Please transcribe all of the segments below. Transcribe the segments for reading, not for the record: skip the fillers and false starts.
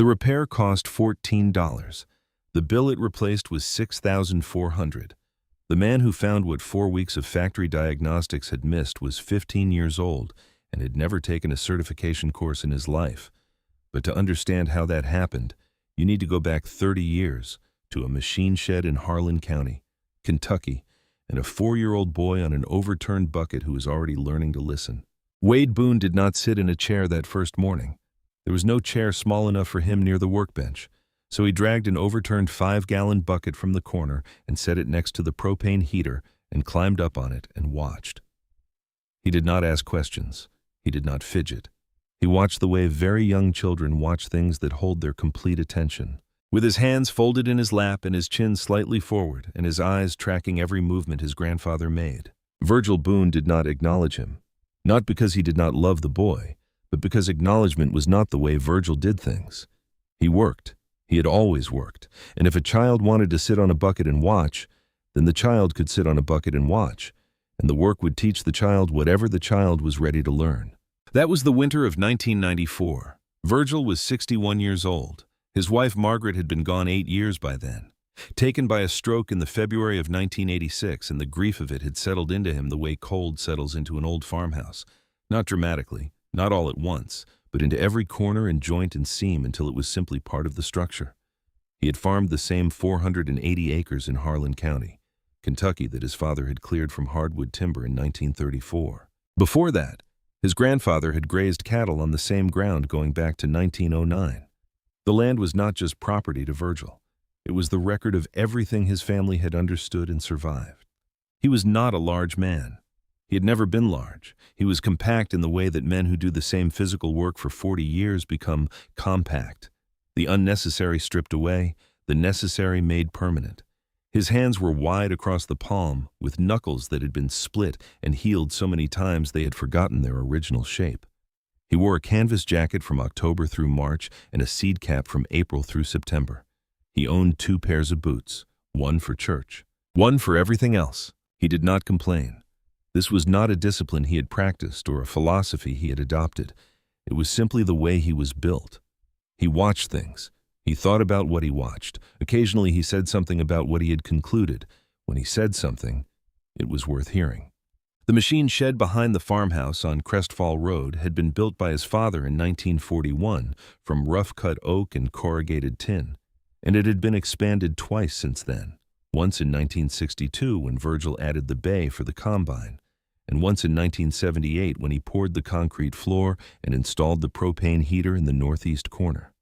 The repair cost $14. The bill it replaced was $6,400. The man who found what 4 weeks of factory diagnostics had missed was 15 years old and had never taken a certification course in his life. But to understand how that happened, you need to go back 30 years to a machine shed in Harlan County, Kentucky, and a 4-year-old boy on an overturned bucket who was already learning to listen. Wade Boone did not sit in a chair that first morning. There was no chair small enough for him near the workbench, so he dragged an overturned 5-gallon bucket from the corner and set it next to the propane heater and climbed up on it and watched. He did not ask questions. He did not fidget. He watched the way very young children watch things that hold their complete attention. With his hands folded in his lap and his chin slightly forward and his eyes tracking every movement his grandfather made, Virgil Boone did not acknowledge him. Not because he did not love the boy, but because acknowledgement was not the way Virgil did things. He worked. He had always worked. And if a child wanted to sit on a bucket and watch, then the child could sit on a bucket and watch, and the work would teach the child whatever the child was ready to learn. That was the winter of 1994. Virgil was 61 years old. His wife Margaret had been gone 8 years by then. Taken by a stroke in the February of 1986, and the grief of it had settled into him the way cold settles into an old farmhouse. Not dramatically, not all at once, but into every corner and joint and seam until it was simply part of the structure. He had farmed the same 480 acres in Harlan County, Kentucky, that his father had cleared from hardwood timber in 1934. Before that, his grandfather had grazed cattle on the same ground going back to 1909. The land was not just property to Virgil. It was the record of everything his family had understood and survived. He was not a large man. He had never been large. He was compact in the way that men who do the same physical work for 40 years become compact. The unnecessary stripped away, the necessary made permanent. His hands were wide across the palm, with knuckles that had been split and healed so many times they had forgotten their original shape. He wore a canvas jacket from October through March and a seed cap from April through September. He owned 2 pairs of boots, one for church, one for everything else. He did not complain. This was not a discipline he had practiced or a philosophy he had adopted. It was simply the way he was built. He watched things. He thought about what he watched. Occasionally he said something about what he had concluded. When he said something, it was worth hearing. The machine shed behind the farmhouse on Crestfall Road had been built by his father in 1941 from rough-cut oak and corrugated tin, and it had been expanded twice since then, once in 1962 when Virgil added the bay for the combine, and once in 1978 when he poured the concrete floor and installed the propane heater in the northeast corner.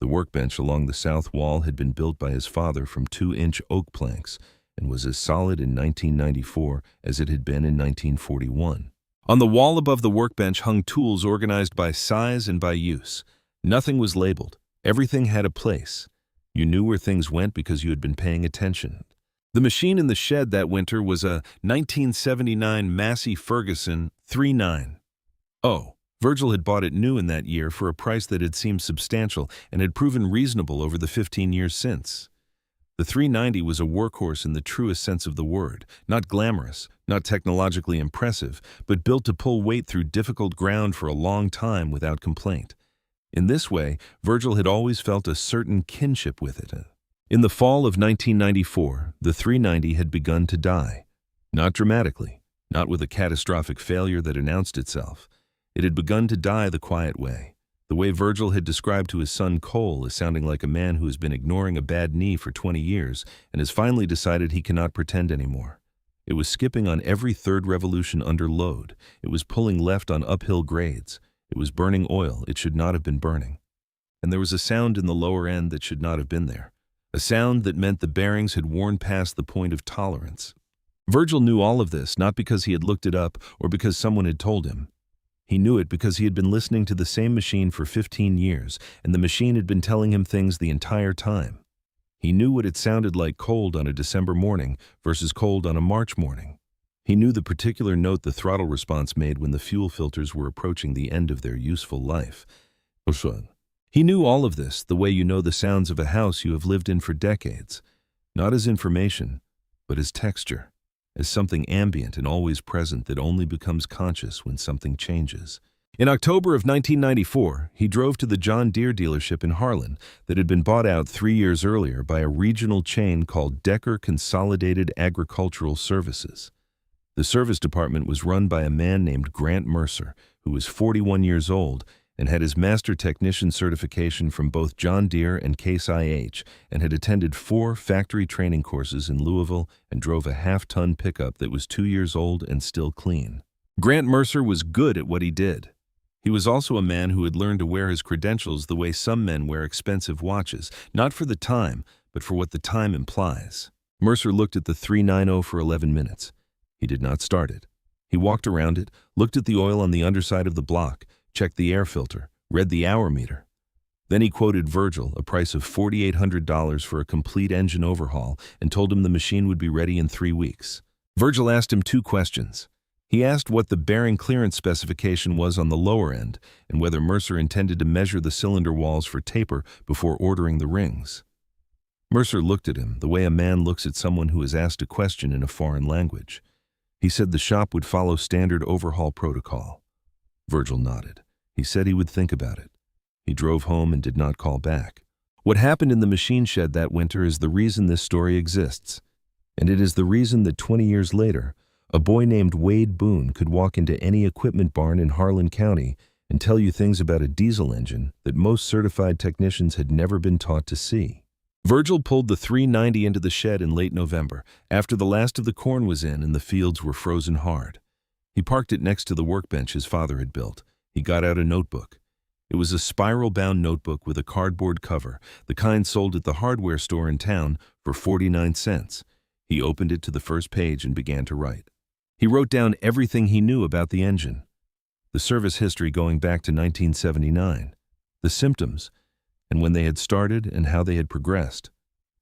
The workbench along the south wall had been built by his father from 2-inch oak planks and was as solid in 1994 as it had been in 1941. On the wall above the workbench hung tools organized by size and by use. Nothing was labeled. Everything had a place. You knew where things went because you had been paying attention. The machine in the shed that winter was a 1979 Massey Ferguson 3.9. Virgil had bought it new in that year for a price that had seemed substantial and had proven reasonable over the 15 years since. The 390 was a workhorse in the truest sense of the word, not glamorous, not technologically impressive, but built to pull weight through difficult ground for a long time without complaint. In this way, Virgil had always felt a certain kinship with it. In the fall of 1994, the 390 had begun to die. Not dramatically, not with a catastrophic failure that announced itself. It had begun to die the quiet way, the way Virgil had described to his son Cole as sounding like a man who has been ignoring a bad knee for 20 years and has finally decided he cannot pretend anymore. It was skipping on every third revolution under load. It was pulling left on uphill grades. It was burning oil it should not have been burning. And there was a sound in the lower end that should not have been there, a sound that meant the bearings had worn past the point of tolerance. Virgil knew all of this not because he had looked it up or because someone had told him. He knew it because he had been listening to the same machine for 15 years, and the machine had been telling him things the entire time. He knew what it sounded like cold on a December morning versus cold on a March morning. He knew the particular note the throttle response made when the fuel filters were approaching the end of their useful life. He knew all of this the way you know the sounds of a house you have lived in for decades, not as information, but as texture, as something ambient and always present that only becomes conscious when something changes. In October of 1994, he drove to the John Deere dealership in Harlan that had been bought out 3 years earlier by a regional chain called Decker Consolidated Agricultural Services. The service department was run by a man named Grant Mercer, who was 41 years old and had his master technician certification from both John Deere and Case IH, and had attended 4 factory training courses in Louisville and drove a half-ton pickup that was 2 years old and still clean. Grant Mercer was good at what he did. He was also a man who had learned to wear his credentials the way some men wear expensive watches, not for the time, but for what the time implies. Mercer looked at the 390 for 11 minutes. He did not start it. He walked around it, looked at the oil on the underside of the block, checked the air filter, read the hour meter. Then he quoted Virgil a price of $4,800 for a complete engine overhaul and told him the machine would be ready in 3 weeks. Virgil asked him 2 questions. He asked what the bearing clearance specification was on the lower end and whether Mercer intended to measure the cylinder walls for taper before ordering the rings. Mercer looked at him the way a man looks at someone who is asked a question in a foreign language. He said the shop would follow standard overhaul protocol. Virgil nodded. He said he would think about it. He drove home and did not call back. What happened in the machine shed that winter is the reason this story exists. And it is the reason that 20 years later, a boy named Wade Boone could walk into any equipment barn in Harlan County and tell you things about a diesel engine that most certified technicians had never been taught to see. Virgil pulled the 390 into the shed in late November, after the last of the corn was in and the fields were frozen hard. He parked it next to the workbench his father had built. He got out a notebook. It was a spiral-bound notebook with a cardboard cover, the kind sold at the hardware store in town for 49 cents. He opened it to the first page and began to write. He wrote down everything he knew about the engine, the service history going back to 1979, the symptoms, and when they had started and how they had progressed,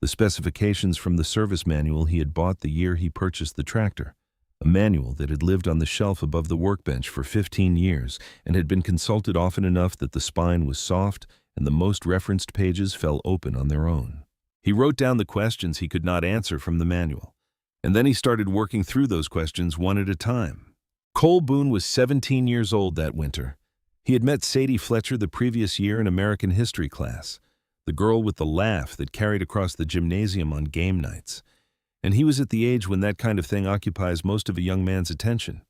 the specifications from the service manual he had bought the year he purchased the tractor, a manual that had lived on the shelf above the workbench for 15 years and had been consulted often enough that the spine was soft and the most referenced pages fell open on their own. He wrote down the questions he could not answer from the manual. And then he started working through those questions one at a time. Cole Boone was 17 years old that winter. He had met Sadie Fletcher the previous year in American history class, the girl with the laugh that carried across the gymnasium on game nights. And he was at the age when that kind of thing occupies most of a young man's attention.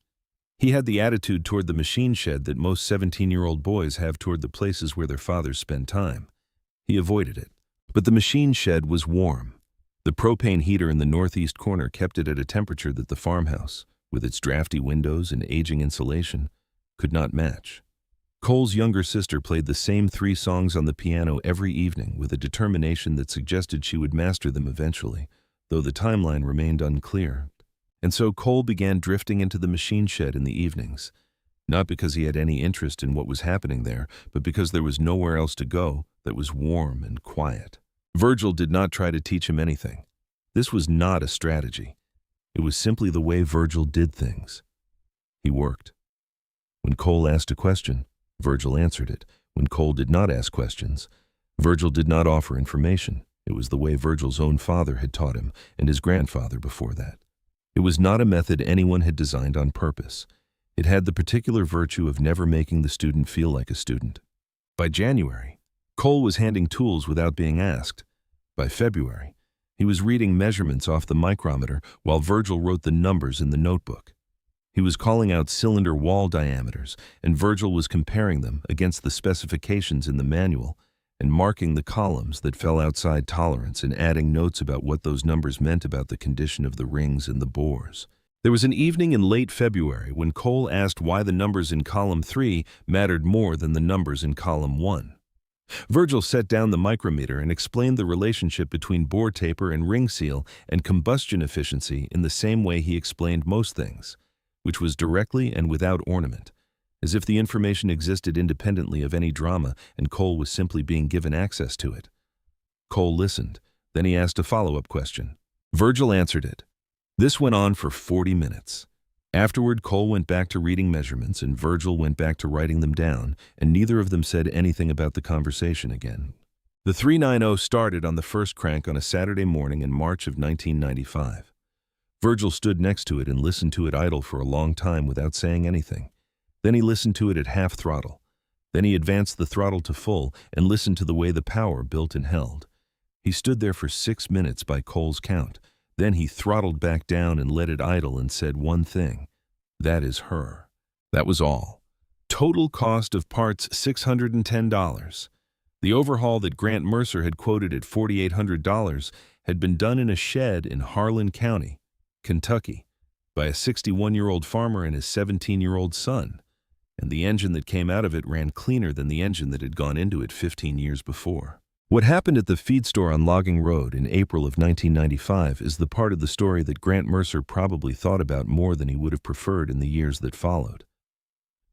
He had the attitude toward the machine shed that most 17-year-old boys have toward the places where their fathers spend time. He avoided it. But the machine shed was warm. The propane heater in the northeast corner kept it at a temperature that the farmhouse, with its drafty windows and aging insulation, could not match. Cole's younger sister played the same 3 songs on the piano every evening with a determination that suggested she would master them eventually, though the timeline remained unclear. And so Cole began drifting into the machine shed in the evenings, not because he had any interest in what was happening there, but because there was nowhere else to go that was warm and quiet. Virgil did not try to teach him anything. This was not a strategy. It was simply the way Virgil did things. He worked. When Cole asked a question, Virgil answered it. When Cole did not ask questions, Virgil did not offer information. It was the way Virgil's own father had taught him, and his grandfather before that. It was not a method anyone had designed on purpose. It had the particular virtue of never making the student feel like a student. By January, Cole was handing tools without being asked. By February, he was reading measurements off the micrometer while Virgil wrote the numbers in the notebook. He was calling out cylinder wall diameters, and Virgil was comparing them against the specifications in the manual and marking the columns that fell outside tolerance and adding notes about what those numbers meant about the condition of the rings and the bores. There was an evening in late February when Cole asked why the numbers in column 3 mattered more than the numbers in column 1. Virgil set down the micrometer and explained the relationship between bore taper and ring seal and combustion efficiency in the same way he explained most things, which was directly and without ornament, as if the information existed independently of any drama and Cole was simply being given access to it. Cole listened. Then he asked a follow-up question. Virgil answered it. This went on for 40 minutes. Afterward, Cole went back to reading measurements and Virgil went back to writing them down, and neither of them said anything about the conversation again. The 390 started on the first crank on a Saturday morning in March of 1995. Virgil stood next to it and listened to it idle for a long time without saying anything. Then he listened to it at half throttle. Then he advanced the throttle to full and listened to the way the power built and held. He stood there for 6 minutes by Cole's count. Then he throttled back down and let it idle and said one thing: "That is her." That was all. Total cost of parts $610. The overhaul that Grant Mercer had quoted at $4,800 had been done in a shed in Harlan County, Kentucky, by a 61-year-old farmer and his 17-year-old son, and the engine that came out of it ran cleaner than the engine that had gone into it 15 years before. What happened at the feed store on Logging Road in April of 1995 is the part of the story that Grant Mercer probably thought about more than he would have preferred in the years that followed.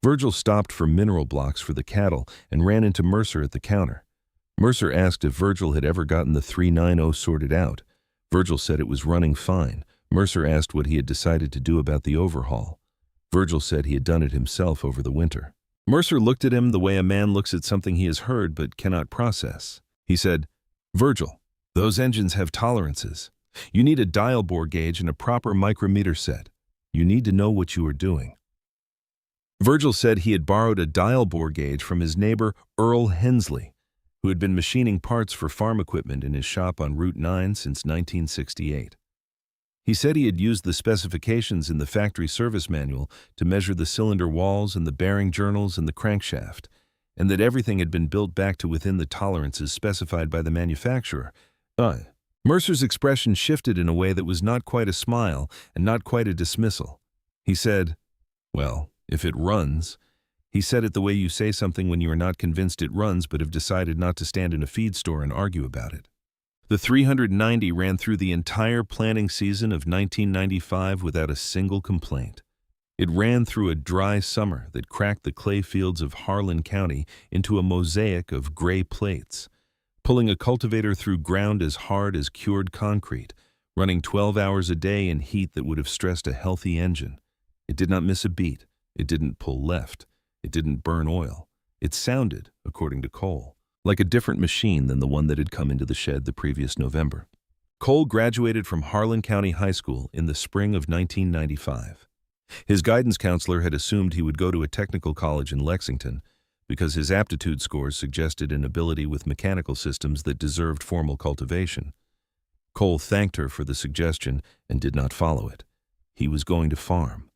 Virgil stopped for mineral blocks for the cattle and ran into Mercer at the counter. Mercer asked if Virgil had ever gotten the 390 sorted out. Virgil said it was running fine. Mercer asked what he had decided to do about the overhaul. Virgil said he had done it himself over the winter. Mercer looked at him the way a man looks at something he has heard but cannot process. He said, "Virgil, those engines have tolerances. You need a dial bore gauge and a proper micrometer set. You need to know what you are doing." Virgil said he had borrowed a dial bore gauge from his neighbor Earl Hensley, who had been machining parts for farm equipment in his shop on Route 9 since 1968. He said he had used the specifications in the factory service manual to measure the cylinder walls and the bearing journals and the crankshaft, and that everything had been built back to within the tolerances specified by the manufacturer. Mercer's expression shifted in a way that was not quite a smile and not quite a dismissal. He said, "Well, if it runs." He said it the way you say something when you are not convinced it runs but have decided not to stand in a feed store and argue about it. The 390 ran through the entire planting season of 1995 without a single complaint. It ran through a dry summer that cracked the clay fields of Harlan County into a mosaic of gray plates, pulling a cultivator through ground as hard as cured concrete, running 12 hours a day in heat that would have stressed a healthy engine. It did not miss a beat. It didn't pull left. It didn't burn oil. It sounded, according to Cole, like a different machine than the one that had come into the shed the previous November. Cole graduated from Harlan County High School in the spring of 1995. His guidance counselor had assumed he would go to a technical college in Lexington because his aptitude scores suggested an ability with mechanical systems that deserved formal cultivation. Cole thanked her for the suggestion and did not follow it. He was going to farm.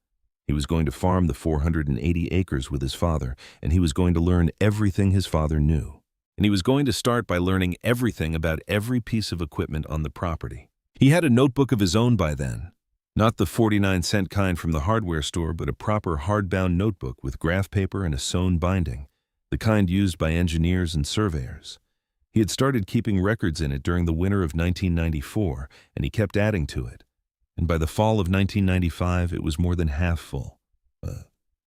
He was going to farm the 480 acres with his father, and he was going to learn everything his father knew. And he was going to start by learning everything about every piece of equipment on the property. He had a notebook of his own by then. Not the 49-cent kind from the hardware store, but a proper hardbound notebook with graph paper and a sewn binding, the kind used by engineers and surveyors. He had started keeping records in it during the winter of 1994, and he kept adding to it. And by the fall of 1995, it was more than half full.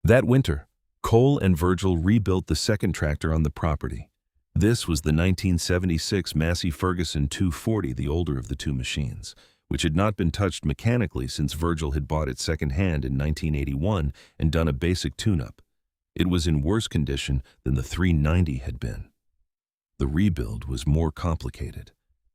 That winter, Cole and Virgil rebuilt the second tractor on the property. This was the 1976 Massey Ferguson 240, the older of the two machines, which had not been touched mechanically since Virgil had bought it secondhand in 1981 and done a basic tune-up. It was in worse condition than the 390 had been. The rebuild was more complicated.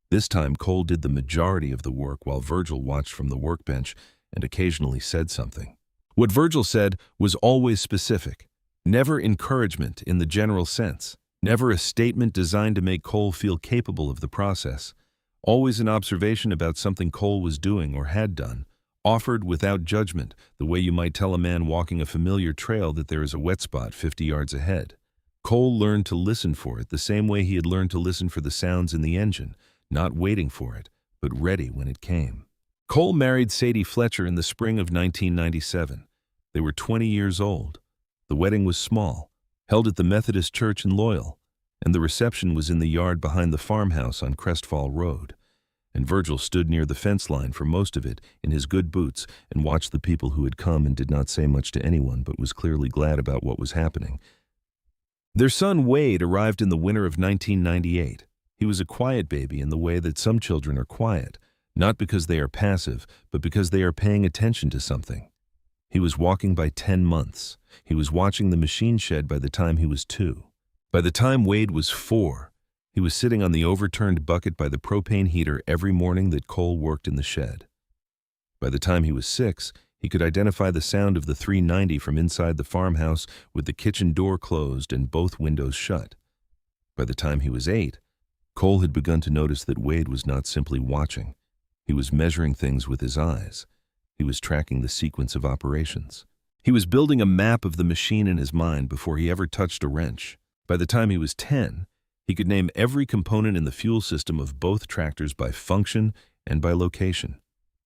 This time, Cole did the majority of the work while Virgil watched from the workbench and occasionally said something. What Virgil said was always specific, never encouragement in the general sense, never a statement designed to make Cole feel capable of the process, always an observation about something Cole was doing or had done, offered without judgment, the way you might tell a man walking a familiar trail that there is a wet spot 50 yards ahead. Cole learned to listen for it the same way he had learned to listen for the sounds in the engine, not waiting for it, but ready when it came. Cole married Sadie Fletcher in the spring of 1997. They were 20 years old. The wedding was small, held at the Methodist Church in Loyal, and the reception was in the yard behind the farmhouse on Crestfall Road. And Virgil stood near the fence line for most of it in his good boots and watched the people who had come and did not say much to anyone but was clearly glad about what was happening. Their son Wade arrived in the winter of 1998. He was a quiet baby in the way that some children are quiet, not because they are passive, but because they are paying attention to something. He was walking by 10 months. He was watching the machine shed by the time he was 2. By the time Wade was 4, he was sitting on the overturned bucket by the propane heater every morning that Cole worked in the shed. By the time he was 6, He could identify the sound of the 390 from inside the farmhouse with the kitchen door closed and both windows shut. By the time he was 8, Cole had begun to notice that Wade was not simply watching. He was measuring things with his eyes. He was tracking the sequence of operations. He was building a map of the machine in his mind before he ever touched a wrench. By the time he was 10, he could name every component in the fuel system of both tractors by function and by location.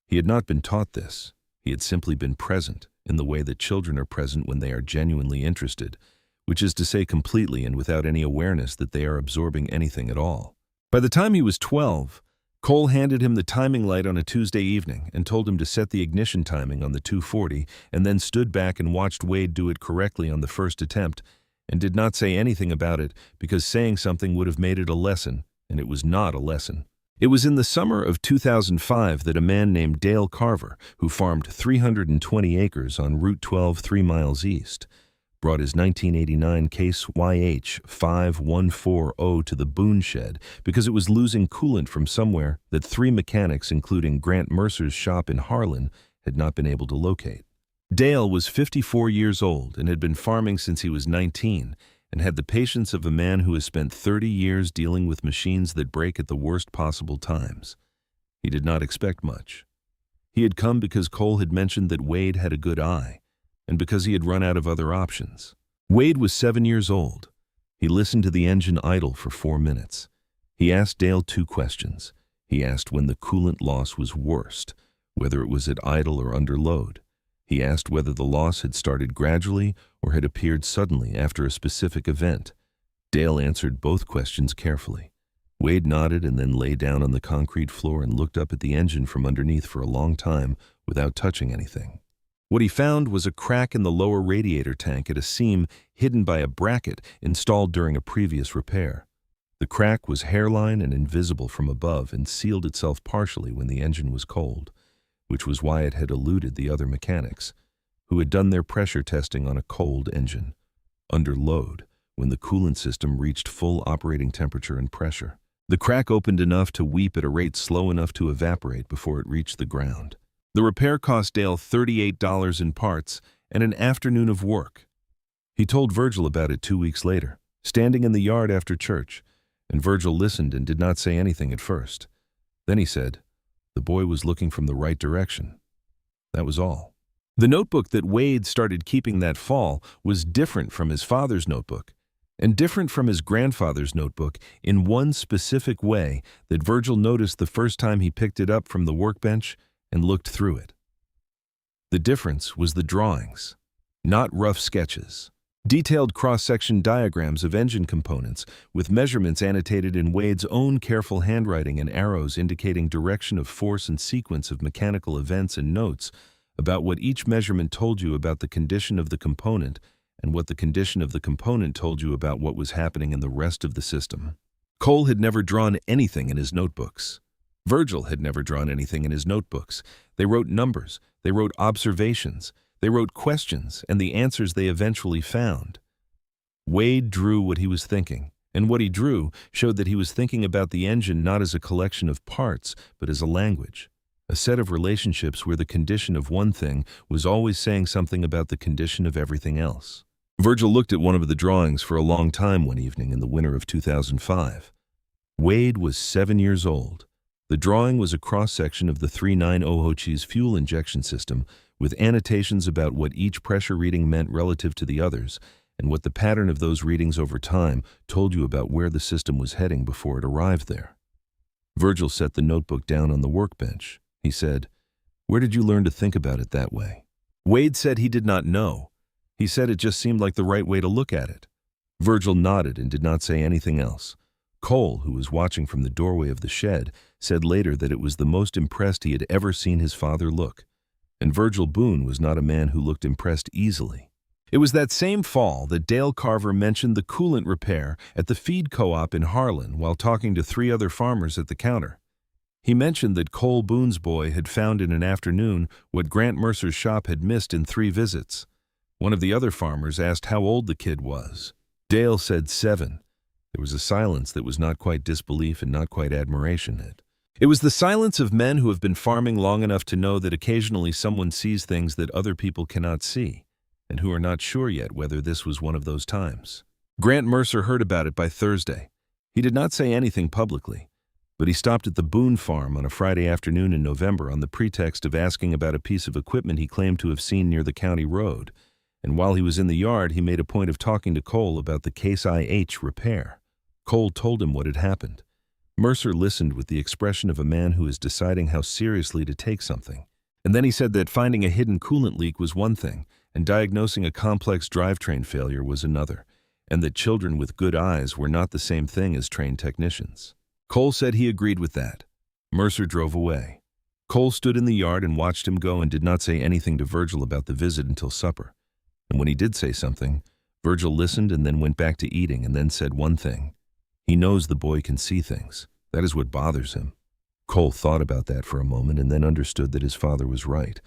He had not been taught this. He had simply been present in the way that children are present when they are genuinely interested, which is to say completely and without any awareness that they are absorbing anything at all. By the time he was 12, Cole handed him the timing light on a Tuesday evening and told him to set the ignition timing on the 240 and then stood back and watched Wade do it correctly on the first attempt and did not say anything about it because saying something would have made it a lesson, and it was not a lesson. It was in the summer of 2005 that a man named Dale Carver, who farmed 320 acres on Route 12 3 miles east, brought his 1989 Case YH5140 to the Boone shed because it was losing coolant from somewhere that 3 mechanics, including Grant Mercer's shop in Harlan, had not been able to locate. Dale was 54 years old and had been farming since he was 19 and had the patience of a man who has spent 30 years dealing with machines that break at the worst possible times. He did not expect much. He had come because Cole had mentioned that Wade had a good eye, and because he had run out of other options. Wade was 7 years old. He listened to the engine idle for 4 minutes. He asked Dale 2 questions. He asked when the coolant loss was worst, whether it was at idle or under load. He asked whether the loss had started gradually or had appeared suddenly after a specific event. Dale answered both questions carefully. Wade nodded and then lay down on the concrete floor and looked up at the engine from underneath for a long time without touching anything. What he found was a crack in the lower radiator tank at a seam hidden by a bracket installed during a previous repair. The crack was hairline and invisible from above and sealed itself partially when the engine was cold, which was why it had eluded the other mechanics, who had done their pressure testing on a cold engine, under load, when the coolant system reached full operating temperature and pressure. The crack opened enough to weep at a rate slow enough to evaporate before it reached the ground. The repair cost Dale $38 in parts and an afternoon of work. He told Virgil about it 2 weeks later, standing in the yard after church, and Virgil listened and did not say anything at first. Then he said, the boy was looking from the right direction. That was all. The notebook that Wade started keeping that fall was different from his father's notebook, and different from his grandfather's notebook in one specific way that Virgil noticed the first time he picked it up from the workbench and looked through it. The difference was the drawings, not rough sketches. Detailed cross-section diagrams of engine components with measurements annotated in Wade's own careful handwriting and arrows indicating direction of force and sequence of mechanical events and notes about what each measurement told you about the condition of the component and what the condition of the component told you about what was happening in the rest of the system. Cole had never drawn anything in his notebooks. Virgil had never drawn anything in his notebooks. They wrote numbers, they wrote observations, they wrote questions and the answers they eventually found. Wade drew what he was thinking, and what he drew showed that he was thinking about the engine not as a collection of parts, but as a language, a set of relationships where the condition of one thing was always saying something about the condition of everything else. Virgil looked at one of the drawings for a long time one evening in the winter of 2005. Wade was 7 years old. The drawing was a cross-section of the 390 Hochi's fuel injection system with annotations about what each pressure reading meant relative to the others and what the pattern of those readings over time told you about where the system was heading before it arrived there. Virgil set the notebook down on the workbench. He said, "Where did you learn to think about it that way?" Wade said he did not know. He said it just seemed like the right way to look at it. Virgil nodded and did not say anything else. Cole, who was watching from the doorway of the shed, said later that it was the most impressed he had ever seen his father look. And Virgil Boone was not a man who looked impressed easily. It was that same fall that Dale Carver mentioned the coolant repair at the feed co-op in Harlan while talking to 3 other farmers at the counter. He mentioned that Cole Boone's boy had found in an afternoon what Grant Mercer's shop had missed in 3 visits. One of the other farmers asked how old the kid was. Dale said 7. There was a silence that was not quite disbelief and not quite admiration. It was the silence of men who have been farming long enough to know that occasionally someone sees things that other people cannot see, and who are not sure yet whether this was one of those times. Grant Mercer heard about it by Thursday. He did not say anything publicly, but he stopped at the Boone farm on a Friday afternoon in November on the pretext of asking about a piece of equipment he claimed to have seen near the county road, and while he was in the yard, he made a point of talking to Cole about the Case IH repair. Cole told him what had happened. Mercer listened with the expression of a man who is deciding how seriously to take something. And then he said that finding a hidden coolant leak was one thing, and diagnosing a complex drivetrain failure was another, and that children with good eyes were not the same thing as trained technicians. Cole said he agreed with that. Mercer drove away. Cole stood in the yard and watched him go and did not say anything to Virgil about the visit until supper. And when he did say something, Virgil listened and then went back to eating and then said one thing. He knows the boy can see things. That is what bothers him. Cole thought about that for a moment and then understood that his father was right,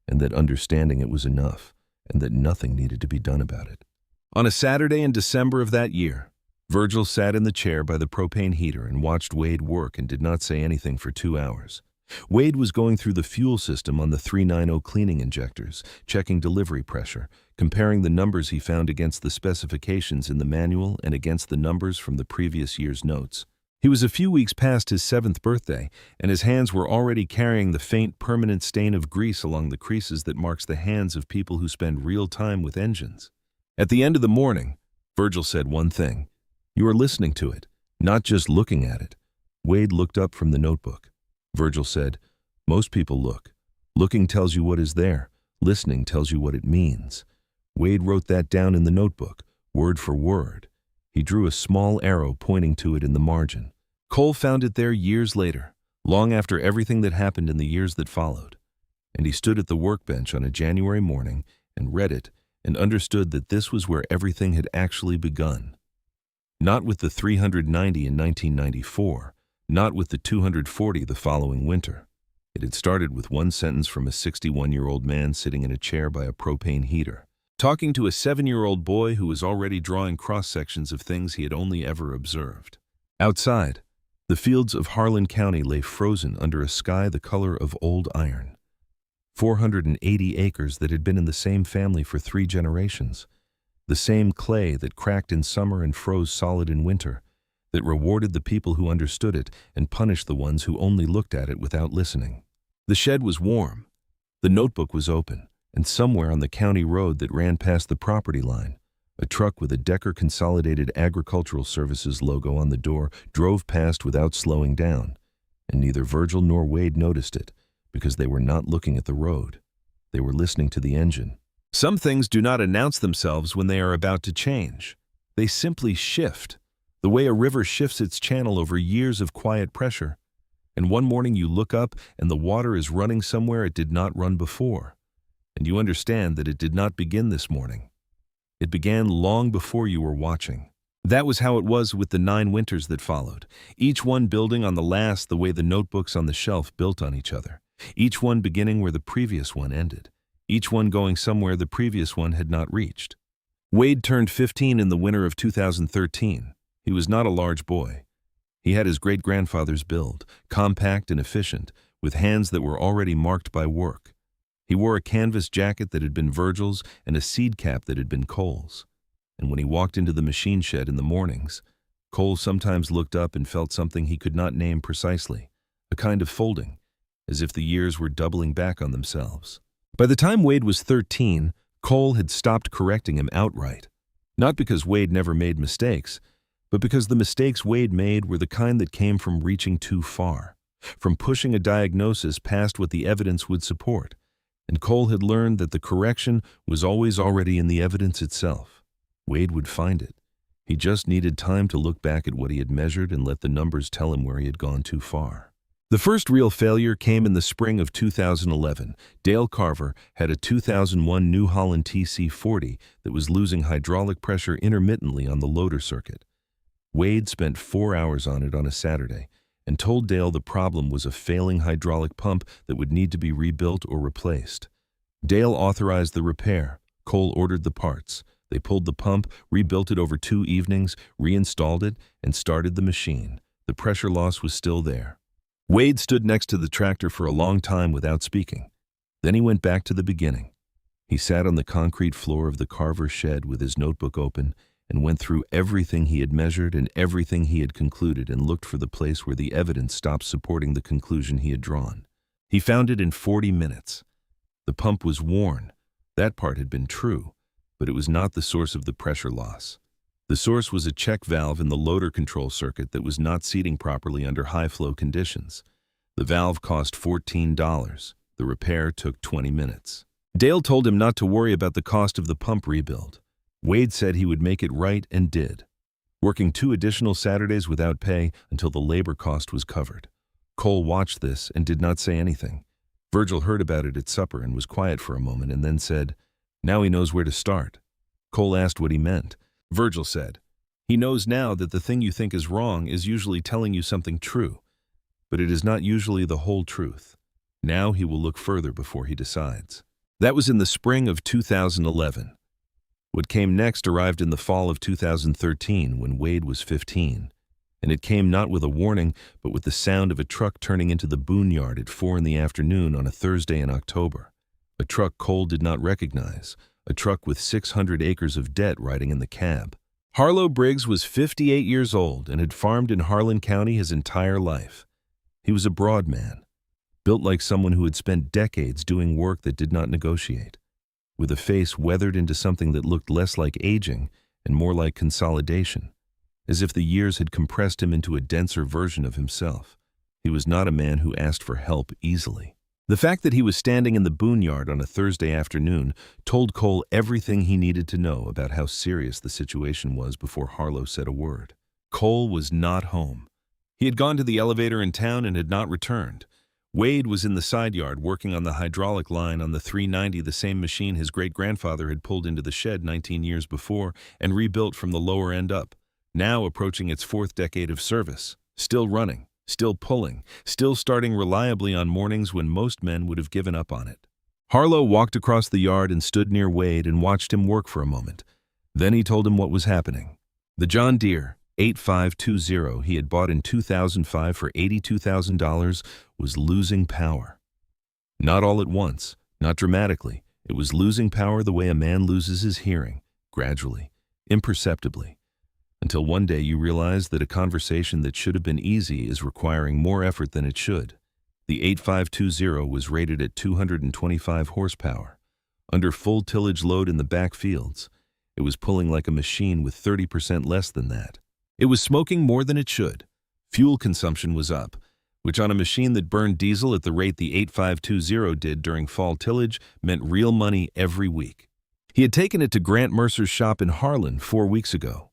and that understanding it was enough, and that nothing needed to be done about it. On a Saturday in December of that year, Virgil sat in the chair by the propane heater and watched Wade work and did not say anything for 2 hours. Wade was going through the fuel system on the 390 cleaning injectors, checking delivery pressure, comparing the numbers he found against the specifications in the manual and against the numbers from the previous year's notes. He was a few weeks past his 7th birthday, and his hands were already carrying the faint, permanent stain of grease along the creases that marks the hands of people who spend real time with engines. At the end of the morning, Virgil said one thing. You are listening to it, not just looking at it. Wade looked up from the notebook. Virgil said, most people look. Looking tells you what is there. Listening tells you what it means. Wade wrote that down in the notebook, word for word. He drew a small arrow pointing to it in the margin. Cole found it there years later, long after everything that happened in the years that followed. And he stood at the workbench on a January morning and read it and understood that this was where everything had actually begun. Not with the 390 in 1994, not with the 240 the following winter. It had started with one sentence from a 61-year-old man sitting in a chair by a propane heater, talking to a 7-year-old boy who was already drawing cross-sections of things he had only ever observed. Outside, the fields of Harlan County lay frozen under a sky the color of old iron. 480 acres that had been in the same family for 3 generations. The same clay that cracked in summer and froze solid in winter, that rewarded the people who understood it and punished the ones who only looked at it without listening. The shed was warm. The notebook was open, and somewhere on the county road that ran past the property line, a truck with a Decker Consolidated Agricultural Services logo on the door drove past without slowing down, and neither Virgil nor Wade noticed it, because they were not looking at the road. They were listening to the engine. Some things do not announce themselves when they are about to change. They simply shift, the way a river shifts its channel over years of quiet pressure. And one morning you look up and the water is running somewhere it did not run before. And you understand that it did not begin this morning. It began long before you were watching. That was how it was with the 9 winters that followed, each one building on the last the way the notebooks on the shelf built on each other, each one beginning where the previous one ended, each one going somewhere the previous one had not reached. Wade turned 15 in the winter of 2013. He was not a large boy. He had his great-grandfather's build, compact and efficient, with hands that were already marked by work. He wore a canvas jacket that had been Virgil's and a seed cap that had been Cole's. And when he walked into the machine shed in the mornings, Cole sometimes looked up and felt something he could not name precisely, a kind of folding, as if the years were doubling back on themselves. By the time Wade was 13, Cole had stopped correcting him outright, not because Wade never made mistakes, but because the mistakes Wade made were the kind that came from reaching too far, from pushing a diagnosis past what the evidence would support. And Cole had learned that the correction was always already in the evidence itself. Wade would find it. He just needed time to look back at what he had measured and let the numbers tell him where he had gone too far. The first real failure came in the spring of 2011. Dale Carver had a 2001 New Holland TC40 that was losing hydraulic pressure intermittently on the loader circuit. Wade spent 4 hours on it on a Saturday and told Dale the problem was a failing hydraulic pump that would need to be rebuilt or replaced. Dale authorized the repair. Cole ordered the parts. They pulled the pump, rebuilt it over 2 evenings, reinstalled it, and started the machine. The pressure loss was still there. Wade stood next to the tractor for a long time without speaking. Then he went back to the beginning. He sat on the concrete floor of the carver's shed with his notebook open and went through everything he had measured and everything he had concluded and looked for the place where the evidence stopped supporting the conclusion he had drawn. He found it in 40 minutes. The pump was worn. That part had been true, but it was not the source of the pressure loss. The source was a check valve in the loader control circuit that was not seating properly under high-flow conditions. The valve cost $14. The repair took 20 minutes. Dale told him not to worry about the cost of the pump rebuild. Wade said he would make it right and did, working 2 additional Saturdays without pay until the labor cost was covered. Cole watched this and did not say anything. Virgil heard about it at supper and was quiet for a moment and then said, "Now he knows where to start." Cole asked what he meant. Virgil said, "He knows now that the thing you think is wrong is usually telling you something true, but it is not usually the whole truth. Now he will look further before he decides." That was in the spring of 2011. What came next arrived in the fall of 2013 when Wade was 15, and it came not with a warning but with the sound of a truck turning into the boneyard at 4 in the afternoon on a Thursday in October. A truck Cole did not recognize, a truck with 600 acres of debt riding in the cab. Harlow Briggs was 58 years old and had farmed in Harlan County his entire life. He was a broad man, built like someone who had spent decades doing work that did not negotiate, with a face weathered into something that looked less like aging and more like consolidation, as if the years had compressed him into a denser version of himself. He was not a man who asked for help easily. The fact that he was standing in the boneyard on a Thursday afternoon told Cole everything he needed to know about how serious the situation was before Harlow said a word. Cole was not home. He had gone to the elevator in town and had not returned. Wade was in the side yard working on the hydraulic line on the 390, the same machine his great-grandfather had pulled into the shed 19 years before and rebuilt from the lower end up, now approaching its 4th decade of service, still running, still pulling, still starting reliably on mornings when most men would have given up on it. Harlow walked across the yard and stood near Wade and watched him work for a moment. Then he told him what was happening. The John Deere 8520 he had bought in 2005 for $82,000 was losing power. Not all at once, not dramatically. It was losing power the way a man loses his hearing, gradually, imperceptibly, until one day you realize that a conversation that should have been easy is requiring more effort than it should. The 8520 was rated at 225 horsepower. Under full tillage load in the back fields, it was pulling like a machine with 30% less than that. It was smoking more than it should. Fuel consumption was up, which on a machine that burned diesel at the rate the 8520 did during fall tillage meant real money every week. He had taken it to Grant Mercer's shop in Harlan 4 weeks ago.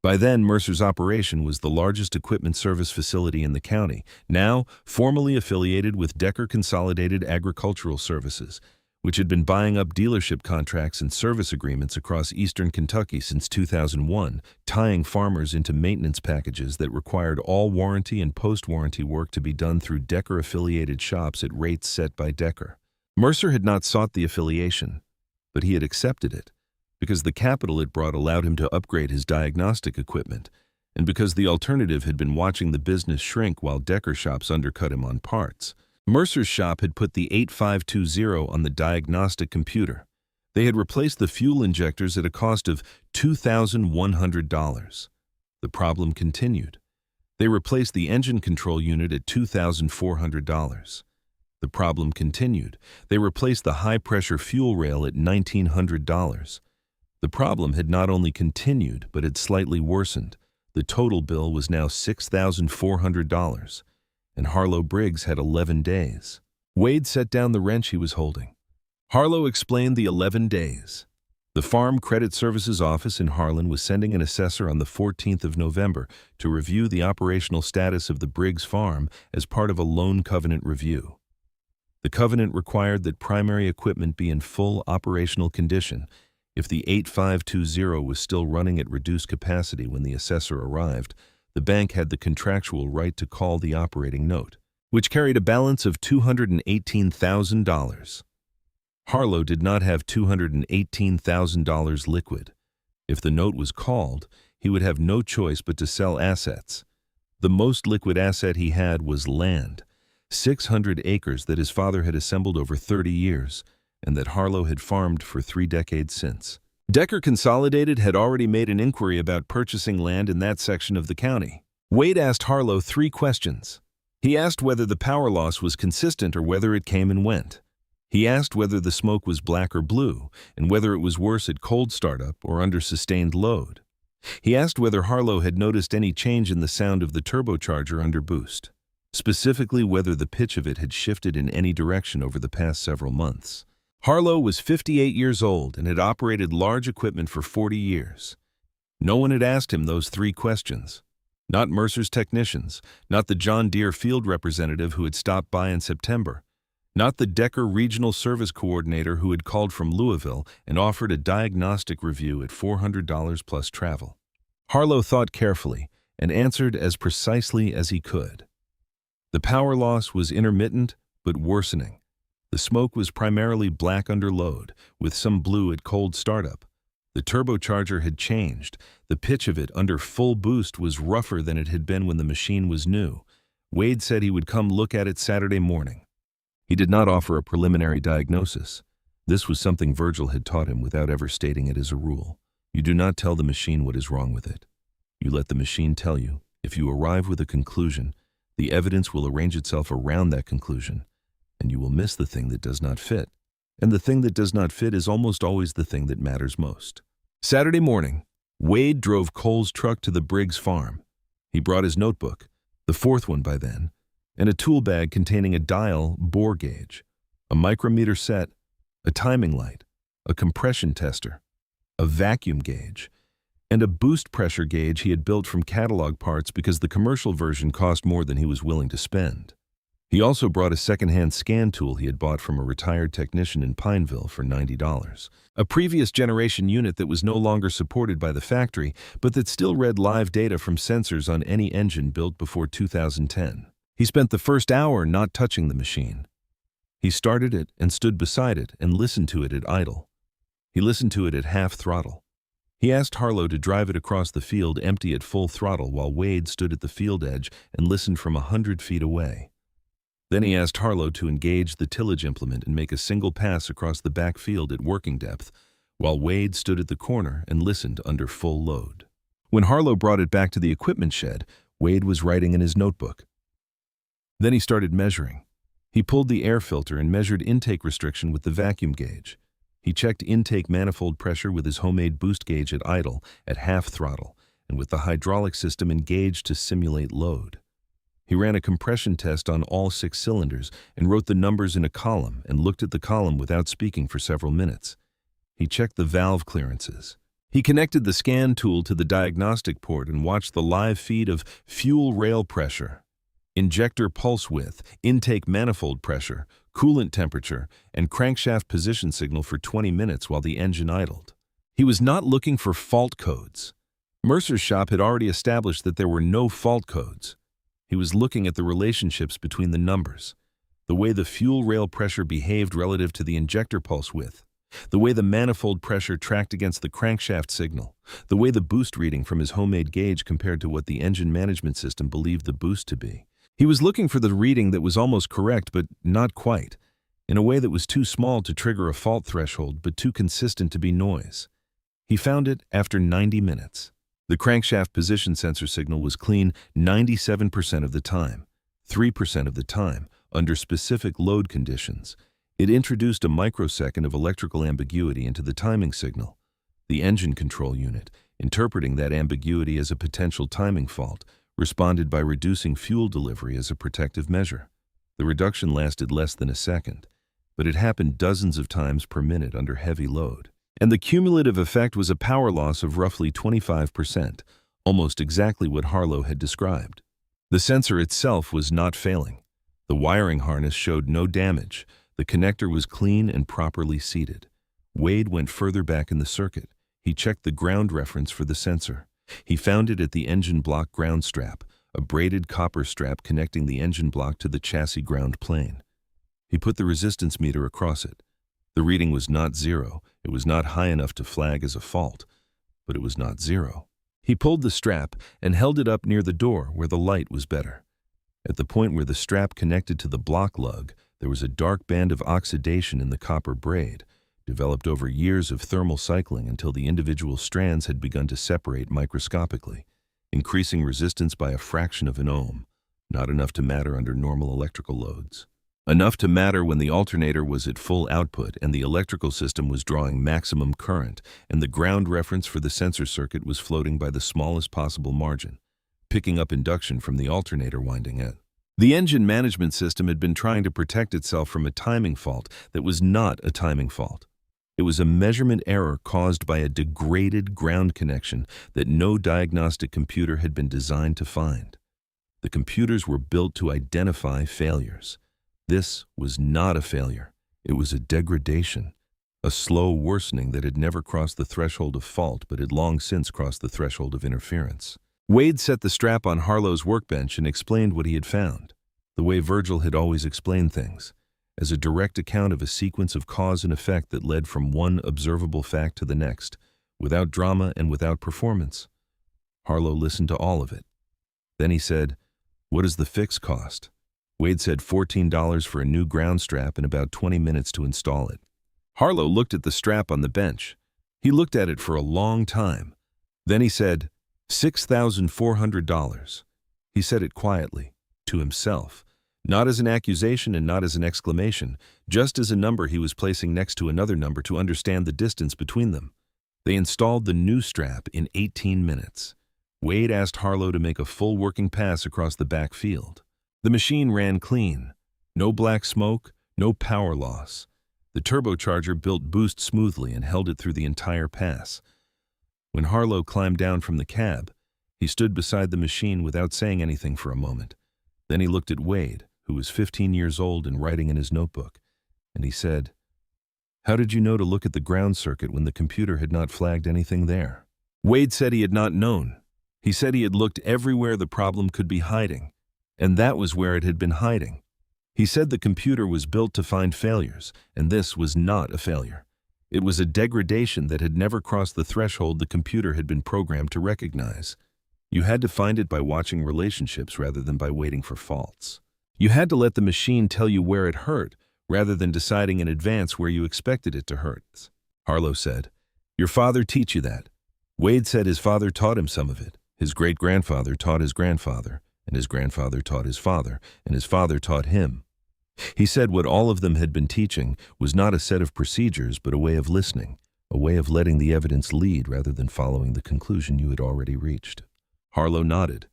By then, Mercer's operation was the largest equipment service facility in the county, now formally affiliated with Decker Consolidated Agricultural Services, which had been buying up dealership contracts and service agreements across eastern Kentucky since 2001, tying farmers into maintenance packages that required all warranty and post-warranty work to be done through Decker-affiliated shops at rates set by Decker. Mercer had not sought the affiliation, but he had accepted it, because the capital it brought allowed him to upgrade his diagnostic equipment, and because the alternative had been watching the business shrink while Decker shops undercut him on parts. Mercer's shop had put the 8520 on the diagnostic computer. They had replaced the fuel injectors at a cost of $2,100. The problem continued. They replaced the engine control unit at $2,400. The problem continued. They replaced the high-pressure fuel rail at $1,900. The problem had not only continued, but had slightly worsened. The total bill was now $6,400. And Harlow Briggs had 11 days. Wade set down the wrench he was holding. Harlow explained the 11 days. The Farm Credit Services office in Harlan was sending an assessor on the 14th of November to review the operational status of the Briggs farm as part of a loan covenant review. The covenant required that primary equipment be in full operational condition. If the 8520 was still running at reduced capacity when the assessor arrived, the bank had the contractual right to call the operating note, which carried a balance of $218,000. Harlow did not have $218,000 liquid. If the note was called, he would have no choice but to sell assets. The most liquid asset he had was land, 600 acres that his father had assembled over 30 years, and that Harlow had farmed for 3 decades since. Decker Consolidated had already made an inquiry about purchasing land in that section of the county. Wade asked Harlow 3 questions. He asked whether the power loss was consistent or whether it came and went. He asked whether the smoke was black or blue, and whether it was worse at cold startup or under sustained load. He asked whether Harlow had noticed any change in the sound of the turbocharger under boost, specifically whether the pitch of it had shifted in any direction over the past several months. Harlow was 58 years old and had operated large equipment for 40 years. No one had asked him those 3 questions. Not Mercer's technicians, not the John Deere field representative who had stopped by in September, not the Decker Regional Service Coordinator who had called from Louisville and offered a diagnostic review at $400 plus travel. Harlow thought carefully and answered as precisely as he could. The power loss was intermittent but worsening. The smoke was primarily black under load, with some blue at cold startup. The turbocharger had changed. The pitch of it under full boost was rougher than it had been when the machine was new. Wade said he would come look at it Saturday morning. He did not offer a preliminary diagnosis. This was something Virgil had taught him without ever stating it as a rule. You do not tell the machine what is wrong with it. You let the machine tell you. If you arrive with a conclusion, the evidence will arrange itself around that conclusion, and you will miss the thing that does not fit. And the thing that does not fit is almost always the thing that matters most. Saturday morning, Wade drove Cole's truck to the Briggs farm. He brought his notebook, the 4th one by then, and a tool bag containing a dial bore gauge, a micrometer set, a timing light, a compression tester, a vacuum gauge, and a boost pressure gauge he had built from catalog parts because the commercial version cost more than he was willing to spend. He also brought a second-hand scan tool he had bought from a retired technician in Pineville for $90, a previous generation unit that was no longer supported by the factory, but that still read live data from sensors on any engine built before 2010. He spent the first hour not touching the machine. He started it and stood beside it and listened to it at idle. He listened to it at half throttle. He asked Harlow to drive it across the field empty at full throttle while Wade stood at the field edge and listened from 100 feet away. Then he asked Harlow to engage the tillage implement and make a single pass across the back field at working depth, while Wade stood at the corner and listened under full load. When Harlow brought it back to the equipment shed, Wade was writing in his notebook. Then he started measuring. He pulled the air filter and measured intake restriction with the vacuum gauge. He checked intake manifold pressure with his homemade boost gauge at idle, at half throttle, and with the hydraulic system engaged to simulate load. He ran a compression test on all 6 cylinders and wrote the numbers in a column and looked at the column without speaking for several minutes. He checked the valve clearances. He connected the scan tool to the diagnostic port and watched the live feed of fuel rail pressure, injector pulse width, intake manifold pressure, coolant temperature, and crankshaft position signal for 20 minutes while the engine idled. He was not looking for fault codes. Mercer's shop had already established that there were no fault codes. He was looking at the relationships between the numbers, the way the fuel rail pressure behaved relative to the injector pulse width, the way the manifold pressure tracked against the crankshaft signal, the way the boost reading from his homemade gauge compared to what the engine management system believed the boost to be. He was looking for the reading that was almost correct but not quite, in a way that was too small to trigger a fault threshold but too consistent to be noise. He found it after 90 minutes. The crankshaft position sensor signal was clean 97% of the time, 3% of the time, under specific load conditions. It introduced a microsecond of electrical ambiguity into the timing signal. The engine control unit, interpreting that ambiguity as a potential timing fault, responded by reducing fuel delivery as a protective measure. The reduction lasted less than a second, but it happened dozens of times per minute under heavy load. And the cumulative effect was a power loss of roughly 25%, almost exactly what Harlow had described. The sensor itself was not failing. The wiring harness showed no damage. The connector was clean and properly seated. Wade went further back in the circuit. He checked the ground reference for the sensor. He found it at the engine block ground strap, a braided copper strap connecting the engine block to the chassis ground plane. He put the resistance meter across it. The reading was not 0. It was not high enough to flag as a fault, but it was not 0. He pulled the strap and held it up near the door where the light was better. At the point where the strap connected to the block lug, there was a dark band of oxidation in the copper braid, developed over years of thermal cycling until the individual strands had begun to separate microscopically, increasing resistance by a fraction of an ohm, not enough to matter under normal electrical loads. Enough to matter when the alternator was at full output and the electrical system was drawing maximum current and the ground reference for the sensor circuit was floating by the smallest possible margin, picking up induction from the alternator winding in. The engine management system had been trying to protect itself from a timing fault that was not a timing fault. It was a measurement error caused by a degraded ground connection that no diagnostic computer had been designed to find. The computers were built to identify failures. This was not a failure. It was a degradation, a slow worsening that had never crossed the threshold of fault but had long since crossed the threshold of interference. Wade set the strap on Harlow's workbench and explained what he had found, the way Virgil had always explained things, as a direct account of a sequence of cause and effect that led from one observable fact to the next, without drama and without performance. Harlow listened to all of it. Then he said, "What does the fix cost?" Wade said $14 for a new ground strap and about 20 minutes to install it. Harlow looked at the strap on the bench. He looked at it for a long time. Then he said, $6,400. He said it quietly, to himself, not as an accusation and not as an exclamation, just as a number he was placing next to another number to understand the distance between them. They installed the new strap in 18 minutes. Wade asked Harlow to make a full working pass across the back field. The machine ran clean. No black smoke, no power loss. The turbocharger built boost smoothly and held it through the entire pass. When Harlow climbed down from the cab, he stood beside the machine without saying anything for a moment. Then he looked at Wade, who was 15 years old and writing in his notebook, and he said, "How did you know to look at the ground circuit when the computer had not flagged anything there?" Wade said he had not known. He said he had looked everywhere the problem could be hiding, and that was where it had been hiding. He said the computer was built to find failures, and this was not a failure. It was a degradation that had never crossed the threshold the computer had been programmed to recognize. You had to find it by watching relationships rather than by waiting for faults. You had to let the machine tell you where it hurt rather than deciding in advance where you expected it to hurt. Harlow said, "Your father teach you that." Wade said his father taught him some of it. His great-grandfather taught his grandfather, and his grandfather taught his father, and his father taught him. He said what all of them had been teaching was not a set of procedures but a way of listening, a way of letting the evidence lead rather than following the conclusion you had already reached. Harlow nodded.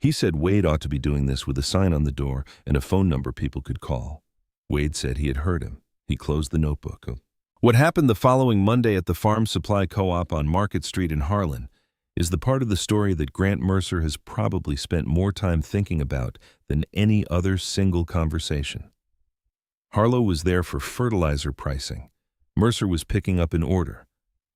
He said Wade ought to be doing this with a sign on the door and a phone number people could call. Wade said he had heard him. He closed the notebook. What happened the following Monday at the Farm Supply Co-op on Market Street in Harlan is the part of the story that Grant Mercer has probably spent more time thinking about than any other single conversation. Harlow was there for fertilizer pricing. Mercer was picking up an order.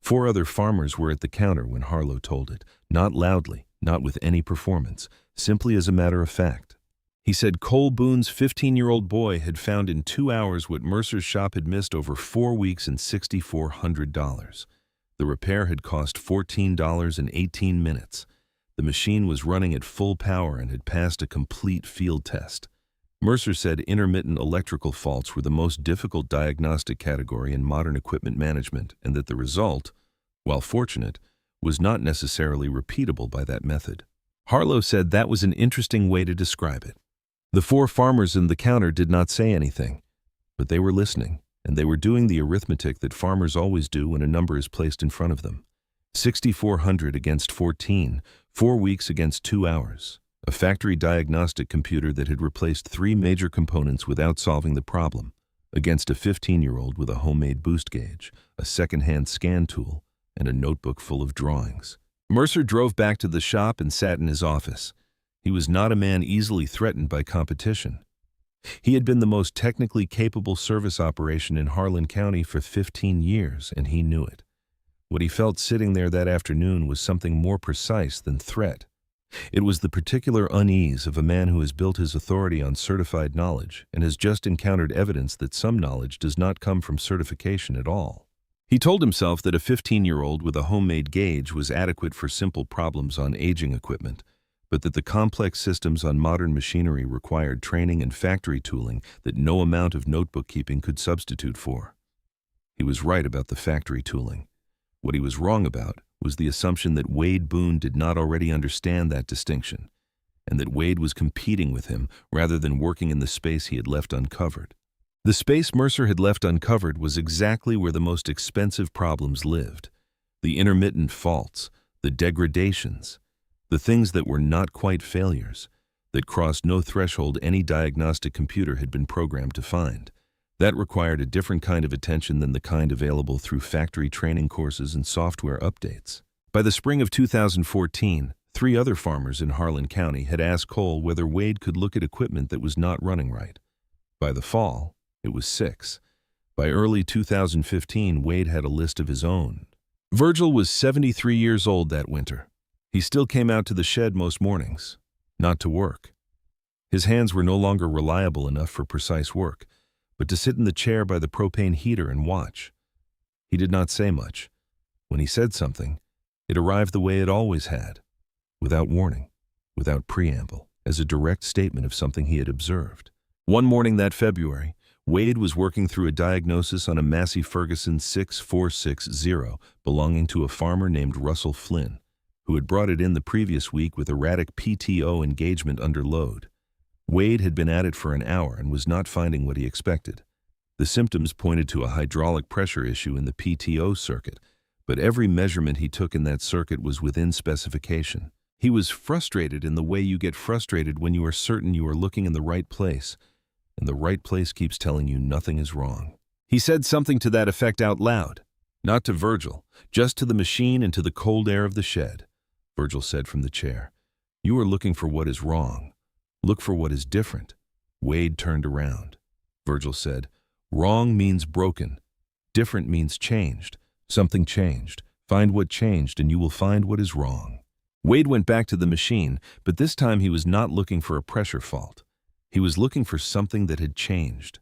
4 other farmers were at the counter when Harlow told it, not loudly, not with any performance, simply as a matter of fact. He said Cole Boone's 15-year-old boy had found in 2 hours what Mercer's shop had missed over 4 weeks and $6,400. The repair had cost $14 and 18 minutes. The machine was running at full power and had passed a complete field test. Mercer said intermittent electrical faults were the most difficult diagnostic category in modern equipment management and that the result, while fortunate, was not necessarily repeatable by that method. Harlow said that was an interesting way to describe it. The 4 farmers in the counter did not say anything, but they were listening, and they were doing the arithmetic that farmers always do when a number is placed in front of them. 6,400 against 14, 4 weeks against 2 hours. A factory diagnostic computer that had replaced 3 major components without solving the problem, against a 15-year-old with a homemade boost gauge, a second-hand scan tool, and a notebook full of drawings. Mercer drove back to the shop and sat in his office. He was not a man easily threatened by competition. He had been the most technically capable service operation in Harlan County for 15 years, and he knew it. What he felt sitting there that afternoon was something more precise than threat. It was the particular unease of a man who has built his authority on certified knowledge and has just encountered evidence that some knowledge does not come from certification at all. He told himself that a 15-year-old with a homemade gauge was adequate for simple problems on aging equipment, but that the complex systems on modern machinery required training and factory tooling that no amount of notebook keeping could substitute for. He was right about the factory tooling. What he was wrong about was the assumption that Wade Boone did not already understand that distinction, and that Wade was competing with him rather than working in the space he had left uncovered. The space Mercer had left uncovered was exactly where the most expensive problems lived: the intermittent faults, the degradations, the things that were not quite failures, that crossed no threshold any diagnostic computer had been programmed to find. That required a different kind of attention than the kind available through factory training courses and software updates. By the spring of 2014, 3 other farmers in Harlan County had asked Cole whether Wade could look at equipment that was not running right. By the fall, it was 6. By early 2015, Wade had a list of his own. Virgil was 73 years old that winter. He still came out to the shed most mornings, not to work. His hands were no longer reliable enough for precise work, but to sit in the chair by the propane heater and watch. He did not say much. When he said something, it arrived the way it always had, without warning, without preamble, as a direct statement of something he had observed. One morning that February, Wade was working through a diagnosis on a Massey Ferguson 6460 belonging to a farmer named Russell Flynn, who had brought it in the previous week with erratic PTO engagement under load. Wade had been at it for an hour and was not finding what he expected. The symptoms pointed to a hydraulic pressure issue in the PTO circuit, but every measurement he took in that circuit was within specification. He was frustrated in the way you get frustrated when you are certain you are looking in the right place, and the right place keeps telling you nothing is wrong. He said something to that effect out loud, not to Virgil, just to the machine and to the cold air of the shed. Virgil said from the chair, "You are looking for what is wrong. Look for what is different." Wade turned around. Virgil said, "Wrong means broken. Different means changed. Something changed. Find what changed and you will find what is wrong." Wade went back to the machine, but this time he was not looking for a pressure fault. He was looking for something that had changed.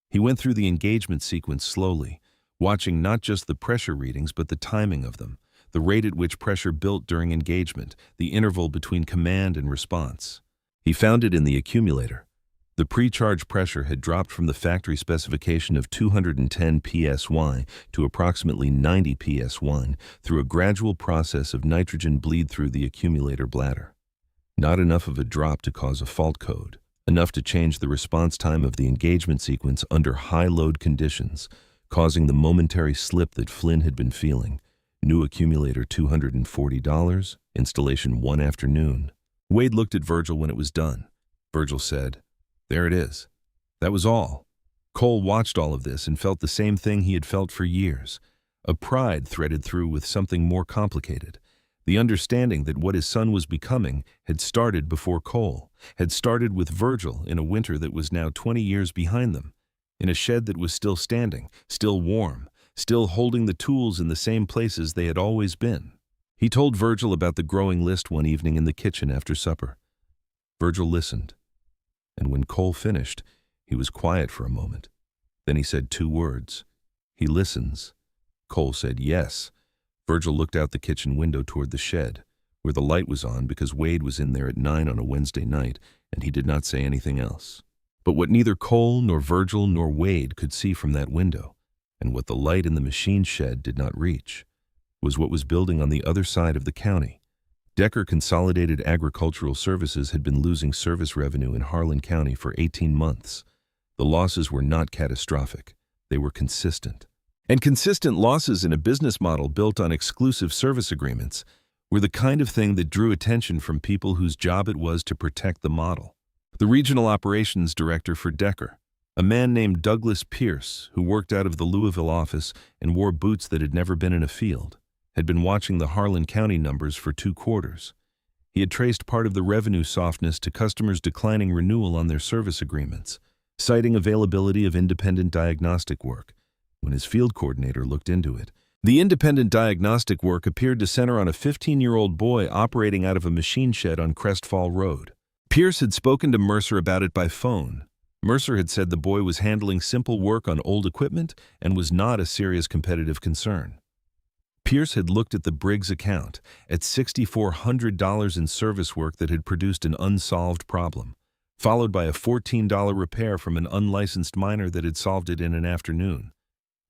He went through the engagement sequence slowly, watching not just the pressure readings but the timing of them, the rate at which pressure built during engagement, the interval between command and response. He found it in the accumulator. The pre-charge pressure had dropped from the factory specification of 210 psy to approximately 90 psy through a gradual process of nitrogen bleed through the accumulator bladder. Not enough of a drop to cause a fault code. Enough to change the response time of the engagement sequence under high-load conditions, causing the momentary slip that Flynn had been feeling. New accumulator $240, installation one afternoon. Wade looked at Virgil when it was done. Virgil said, "There it is." That was all. Cole watched all of this and felt the same thing he had felt for years. A pride threaded through with something more complicated. The understanding that what his son was becoming had started before Cole, had started with Virgil in a winter that was now 20 years behind them, in a shed that was still standing, still warm, still holding the tools in the same places they had always been. He told Virgil about the growing list one evening in the kitchen after supper. Virgil listened, and when Cole finished, he was quiet for a moment. Then he said 2 words. "He listens." Cole said yes. Virgil looked out the kitchen window toward the shed, where the light was on because Wade was in there at 9 on a Wednesday night, and he did not say anything else. But what neither Cole nor Virgil nor Wade could see from that window, and what the light in the machine shed did not reach, was what was building on the other side of the county. Decker Consolidated Agricultural Services had been losing service revenue in Harlan County for 18 months. The losses were not catastrophic. They were consistent. And consistent losses in a business model built on exclusive service agreements were the kind of thing that drew attention from people whose job it was to protect the model. The regional operations director for Decker, a man named Douglas Pierce, who worked out of the Louisville office and wore boots that had never been in a field, had been watching the Harlan County numbers for 2 quarters. He had traced part of the revenue softness to customers declining renewal on their service agreements, citing availability of independent diagnostic work. When his field coordinator looked into it, the independent diagnostic work appeared to center on a 15-year-old boy operating out of a machine shed on Crestfall Road. Pierce had spoken to Mercer about it by phone. Mercer had said the boy was handling simple work on old equipment and was not a serious competitive concern. Pierce had looked at the Briggs account, at $6,400 in service work that had produced an unsolved problem, followed by a $14 repair from an unlicensed miner that had solved it in an afternoon,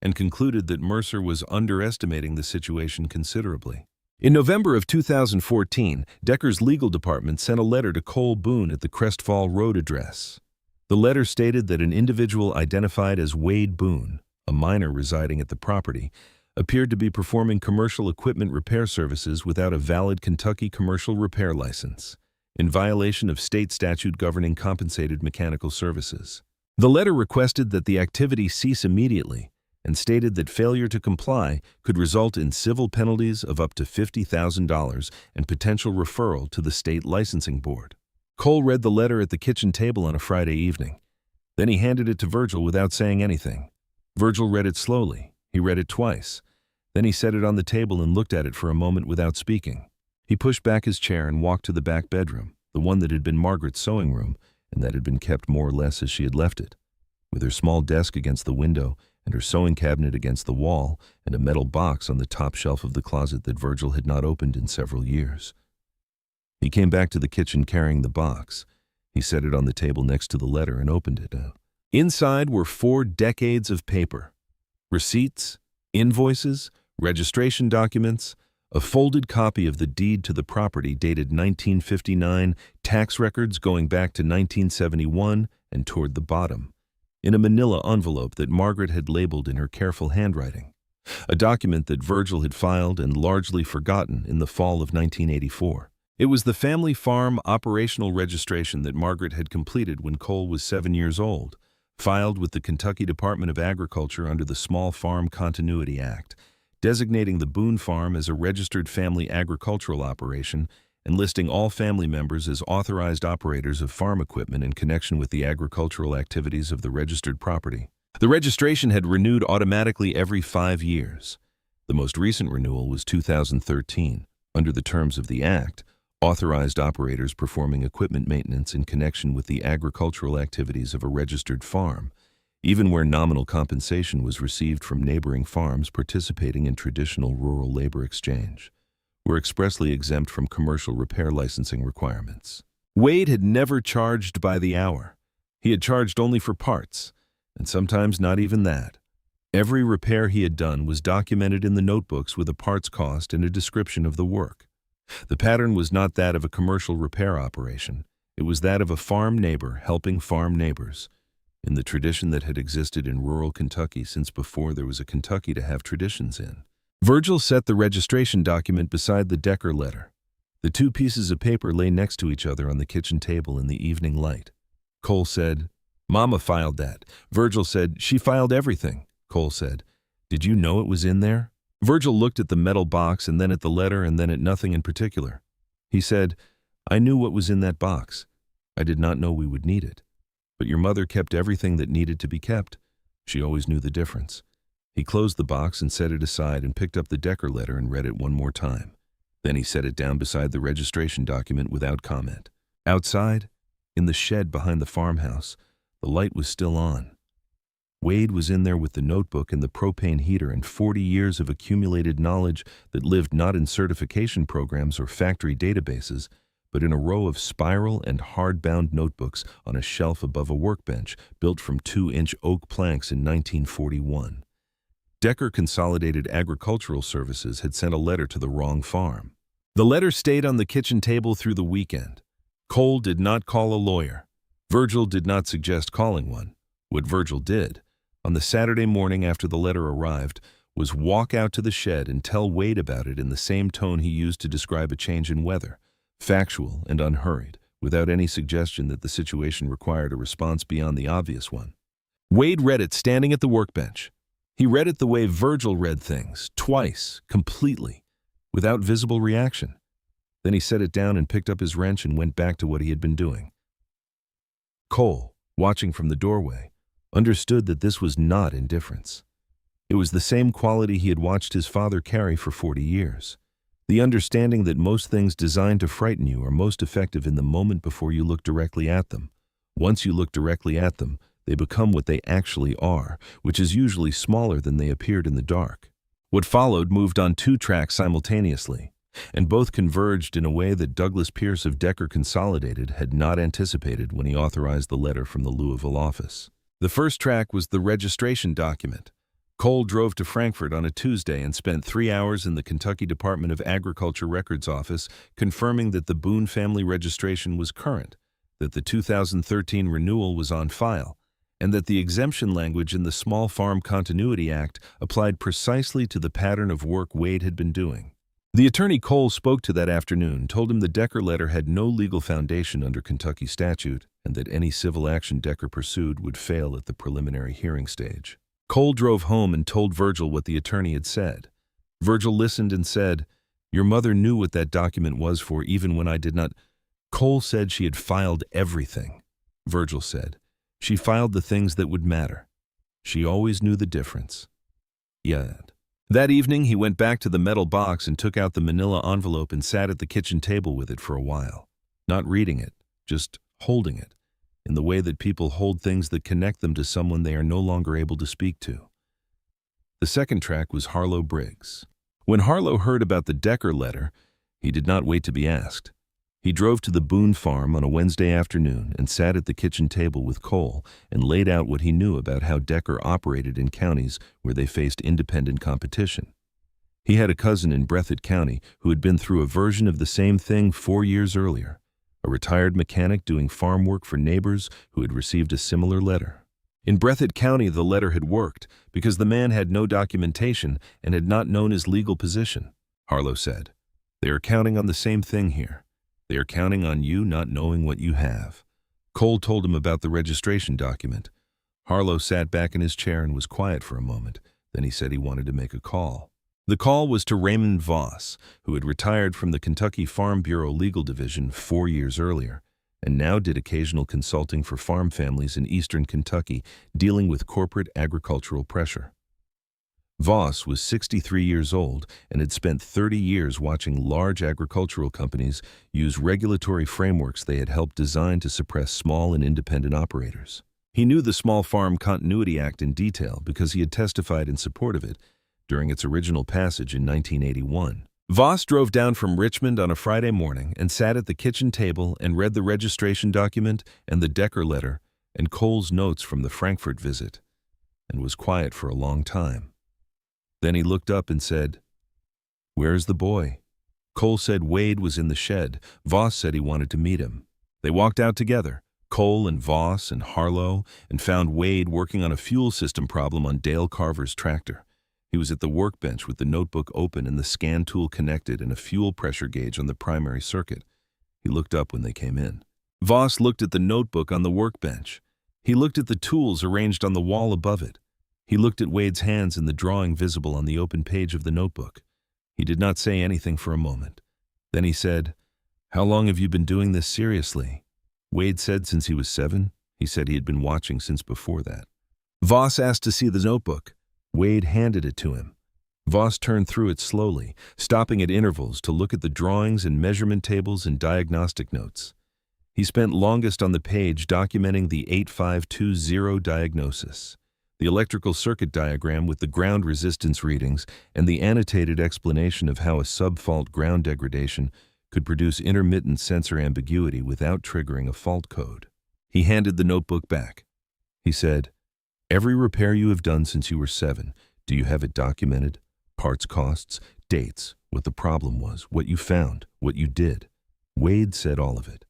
and concluded that Mercer was underestimating the situation considerably. In November of 2014, Decker's legal department sent a letter to Cole Boone at the Crestfall Road address. The letter stated that an individual identified as Wade Boone, a miner residing at the property, appeared to be performing commercial equipment repair services without a valid Kentucky commercial repair license, in violation of state statute governing compensated mechanical services. The letter requested that the activity cease immediately and stated that failure to comply could result in civil penalties of up to $50,000 and potential referral to the state licensing board. Cole read the letter at the kitchen table on a Friday evening. Then he handed it to Virgil without saying anything. Virgil read it slowly. He read it twice. Then he set it on the table and looked at it for a moment without speaking. He pushed back his chair and walked to the back bedroom, the one that had been Margaret's sewing room and that had been kept more or less as she had left it, with her small desk against the window and her sewing cabinet against the wall and a metal box on the top shelf of the closet that Virgil had not opened in several years. He came back to the kitchen carrying the box. He set it on the table next to the letter and opened it. Inside were 4 decades of paper, receipts, invoices, registration documents, a folded copy of the deed to the property dated 1959, tax records going back to 1971, and toward the bottom, in a manila envelope that Margaret had labeled in her careful handwriting, a document that Virgil had filed and largely forgotten in the fall of 1984. It was the family farm operational registration that Margaret had completed when Cole was 7 years old, filed with the Kentucky Department of Agriculture under the Small Farm Continuity Act, designating the Boone Farm as a registered family agricultural operation and listing all family members as authorized operators of farm equipment in connection with the agricultural activities of the registered property. The registration had renewed automatically every 5 years. The most recent renewal was 2013. Under the terms of the Act, authorized operators performing equipment maintenance in connection with the agricultural activities of a registered farm, even where nominal compensation was received from neighboring farms participating in traditional rural labor exchange, were expressly exempt from commercial repair licensing requirements. Wade had never charged by the hour. He had charged only for parts, and sometimes not even that. Every repair he had done was documented in the notebooks with a parts cost and a description of the work. The pattern was not that of a commercial repair operation. It was that of a farm neighbor helping farm neighbors, in the tradition that had existed in rural Kentucky since before there was a Kentucky to have traditions in. Virgil set the registration document beside the Decker letter. The 2 pieces of paper lay next to each other on the kitchen table in the evening light. Cole said, "Mama filed that." Virgil said, "She filed everything." Cole said, "Did you know it was in there?" Virgil looked at the metal box and then at the letter and then at nothing in particular. He said, "I knew what was in that box. I did not know we would need it. But your mother kept everything that needed to be kept. She always knew the difference." He closed the box and set it aside and picked up the Decker letter and read it one more time. Then he set it down beside the registration document without comment. Outside, in the shed behind the farmhouse, the light was still on. Wade was in there with the notebook and the propane heater and 40 years of accumulated knowledge that lived not in certification programs or factory databases, but in a row of spiral and hard-bound notebooks on a shelf above a workbench built from 2-inch oak planks in 1941. Decker Consolidated Agricultural Services had sent a letter to the wrong farm. The letter stayed on the kitchen table through the weekend. Cole did not call a lawyer. Virgil did not suggest calling one. What Virgil did, on the Saturday morning after the letter arrived, was walk out to the shed and tell Wade about it in the same tone he used to describe a change in weather, factual and unhurried, without any suggestion that the situation required a response beyond the obvious one. Wade read it standing at the workbench. He read it the way Virgil read things, twice, completely, without visible reaction. Then he set it down and picked up his wrench and went back to what he had been doing. Cole, watching from the doorway, understood that this was not indifference. It was the same quality he had watched his father carry for 40 years. The understanding that most things designed to frighten you are most effective in the moment before you look directly at them. Once you look directly at them, they become what they actually are, which is usually smaller than they appeared in the dark. What followed moved on two tracks simultaneously, and both converged in a way that Douglas Pierce of Decker Consolidated had not anticipated when he authorized the letter from the Louisville office. The first track was the registration document. Cole drove to Frankfort on a Tuesday and spent 3 hours in the Kentucky Department of Agriculture Records office confirming that the Boone family registration was current, that the 2013 renewal was on file, and that the exemption language in the Small Farm Continuity Act applied precisely to the pattern of work Wade had been doing. The attorney Cole spoke to that afternoon told him the Decker letter had no legal foundation under Kentucky statute and that any civil action Decker pursued would fail at the preliminary hearing stage. Cole drove home and told Virgil what the attorney had said. Virgil listened and said, "Your mother knew what that document was for even when I did not." Cole said she had filed everything. Virgil said, "She filed the things that would matter. She always knew the difference." Yet. That evening, he went back to the metal box and took out the manila envelope and sat at the kitchen table with it for a while, not reading it, just holding it, in the way that people hold things that connect them to someone they are no longer able to speak to. The second track was Harlow Briggs. When Harlow heard about the Decker letter, he did not wait to be asked. He drove to the Boone farm on a Wednesday afternoon and sat at the kitchen table with Cole and laid out what he knew about how Decker operated in counties where they faced independent competition. He had a cousin in Breathitt County who had been through a version of the same thing 4 years earlier, a retired mechanic doing farm work for neighbors who had received a similar letter. In Breathitt County, the letter had worked because the man had no documentation and had not known his legal position. Harlow said, "They are counting on the same thing here. They are counting on you not knowing what you have." Cole told him about the registration document. Harlow sat back in his chair and was quiet for a moment. Then he said he wanted to make a call. The call was to Raymond Voss, who had retired from the Kentucky Farm Bureau Legal Division 4 years earlier, and now did occasional consulting for farm families in eastern Kentucky dealing with corporate agricultural pressure. Voss was 63 years old and had spent 30 years watching large agricultural companies use regulatory frameworks they had helped design to suppress small and independent operators. He knew the Small Farm Continuity Act in detail because he had testified in support of it during its original passage in 1981. Voss drove down from Richmond on a Friday morning and sat at the kitchen table and read the registration document and the Decker letter and Cole's notes from the Frankfort visit, and was quiet for a long time. Then he looked up and said, "Where's the boy?" Cole said Wade was in the shed. Voss said he wanted to meet him. They walked out together, Cole and Voss and Harlow, and found Wade working on a fuel system problem on Dale Carver's tractor. He was at the workbench with the notebook open and the scan tool connected and a fuel pressure gauge on the primary circuit. He looked up when they came in. Voss looked at the notebook on the workbench. He looked at the tools arranged on the wall above it. He looked at Wade's hands in the drawing visible on the open page of the notebook. He did not say anything for a moment. Then he said, "How long have you been doing this seriously?" Wade said since he was 7. He said he had been watching since before that. Voss asked to see the notebook. Wade handed it to him. Voss turned through it slowly, stopping at intervals to look at the drawings and measurement tables and diagnostic notes. He spent longest on the page documenting the 8520 diagnosis, the electrical circuit diagram with the ground resistance readings, and the annotated explanation of how a subfault ground degradation could produce intermittent sensor ambiguity without triggering a fault code. He handed the notebook back. He said, "Every repair you have done since you were 7, do you have it documented? Parts costs, dates, what the problem was, what you found, what you did?" Wade said all of it.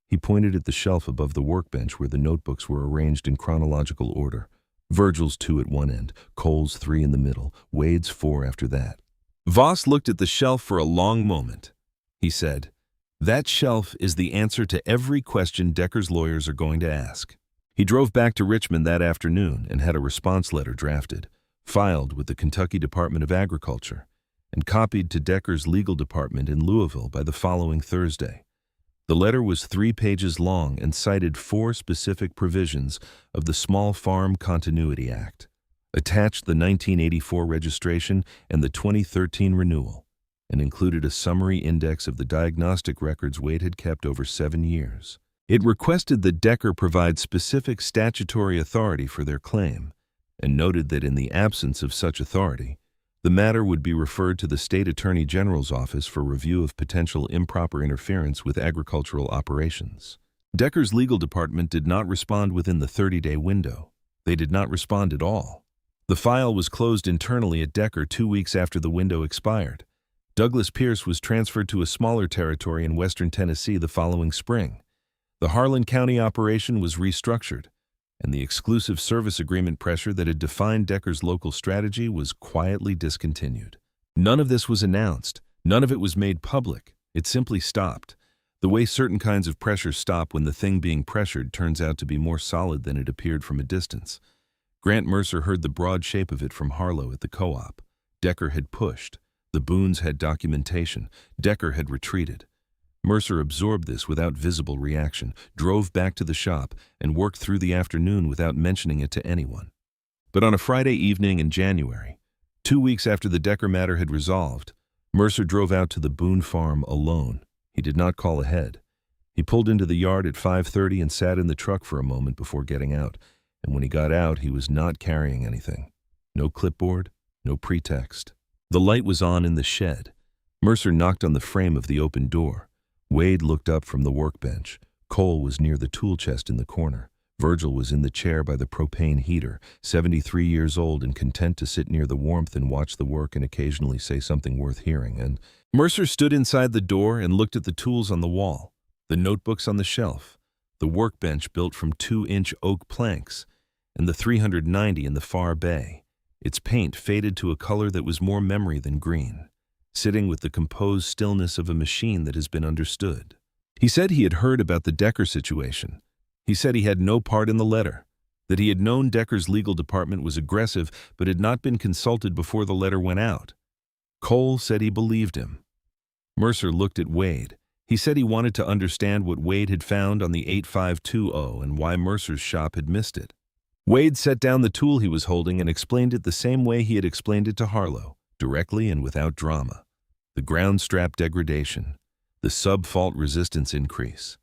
He pointed at the shelf above the workbench where the notebooks were arranged in chronological order. Virgil's 2 at one end, Cole's 3 in the middle, Wade's 4 after that. Voss looked at the shelf for a long moment. He said, "That shelf is the answer to every question Decker's lawyers are going to ask." He drove back to Richmond that afternoon and had a response letter drafted, filed with the Kentucky Department of Agriculture, and copied to Decker's legal department in Louisville by the following Thursday. The letter was 3 pages long and cited 4 specific provisions of the Small Farm Continuity Act, attached the 1984 registration and the 2013 renewal, and included a summary index of the diagnostic records Wade had kept over 7 years. It requested that Decker provide specific statutory authority for their claim, and noted that in the absence of such authority, The matter would be referred to the State Attorney General's office for review of potential improper interference with agricultural operations. Decker's legal department did not respond within the 30-day window. They did not respond at all. The file was closed internally at Decker 2 weeks after the window expired. Douglas Pierce was transferred to a smaller territory in western Tennessee the following spring. The Harlan County operation was restructured, and the exclusive service agreement pressure that had defined Decker's local strategy was quietly discontinued. None of this was announced. None of it was made public. It simply stopped. The way certain kinds of pressure stop when the thing being pressured turns out to be more solid than it appeared from a distance. Grant Mercer heard the broad shape of it from Harlow at the co-op. Decker had pushed. The Boones had documentation. Decker had retreated. Mercer absorbed this without visible reaction, drove back to the shop, and worked through the afternoon without mentioning it to anyone. But on a Friday evening in January, 2 weeks after the Decker matter had resolved, Mercer drove out to the Boone farm alone. He did not call ahead. He pulled into the yard at 5:30 and sat in the truck for a moment before getting out, and when he got out, he was not carrying anything. No clipboard, no pretext. The light was on in the shed. Mercer knocked on the frame of the open door. Wade looked up from the workbench. Cole was near the tool chest in the corner. Virgil was in the chair by the propane heater, 73 years old and content to sit near the warmth and watch the work and occasionally say something worth hearing. And Mercer stood inside the door and looked at the tools on the wall, the notebooks on the shelf, the workbench built from 2-inch oak planks, and the 390 in the far bay. Its paint faded to a color that was more memory than green, sitting with the composed stillness of a machine that has been understood. He said he had heard about the Decker situation. He said he had no part in the letter, that he had known Decker's legal department was aggressive but had not been consulted before the letter went out. Cole said he believed him. Mercer looked at Wade. He said he wanted to understand what Wade had found on the 8520 and why Mercer's shop had missed it. Wade set down the tool he was holding and explained it the same way he had explained it to Harlow, directly and without drama. The ground strap degradation, the sub-fault resistance increase,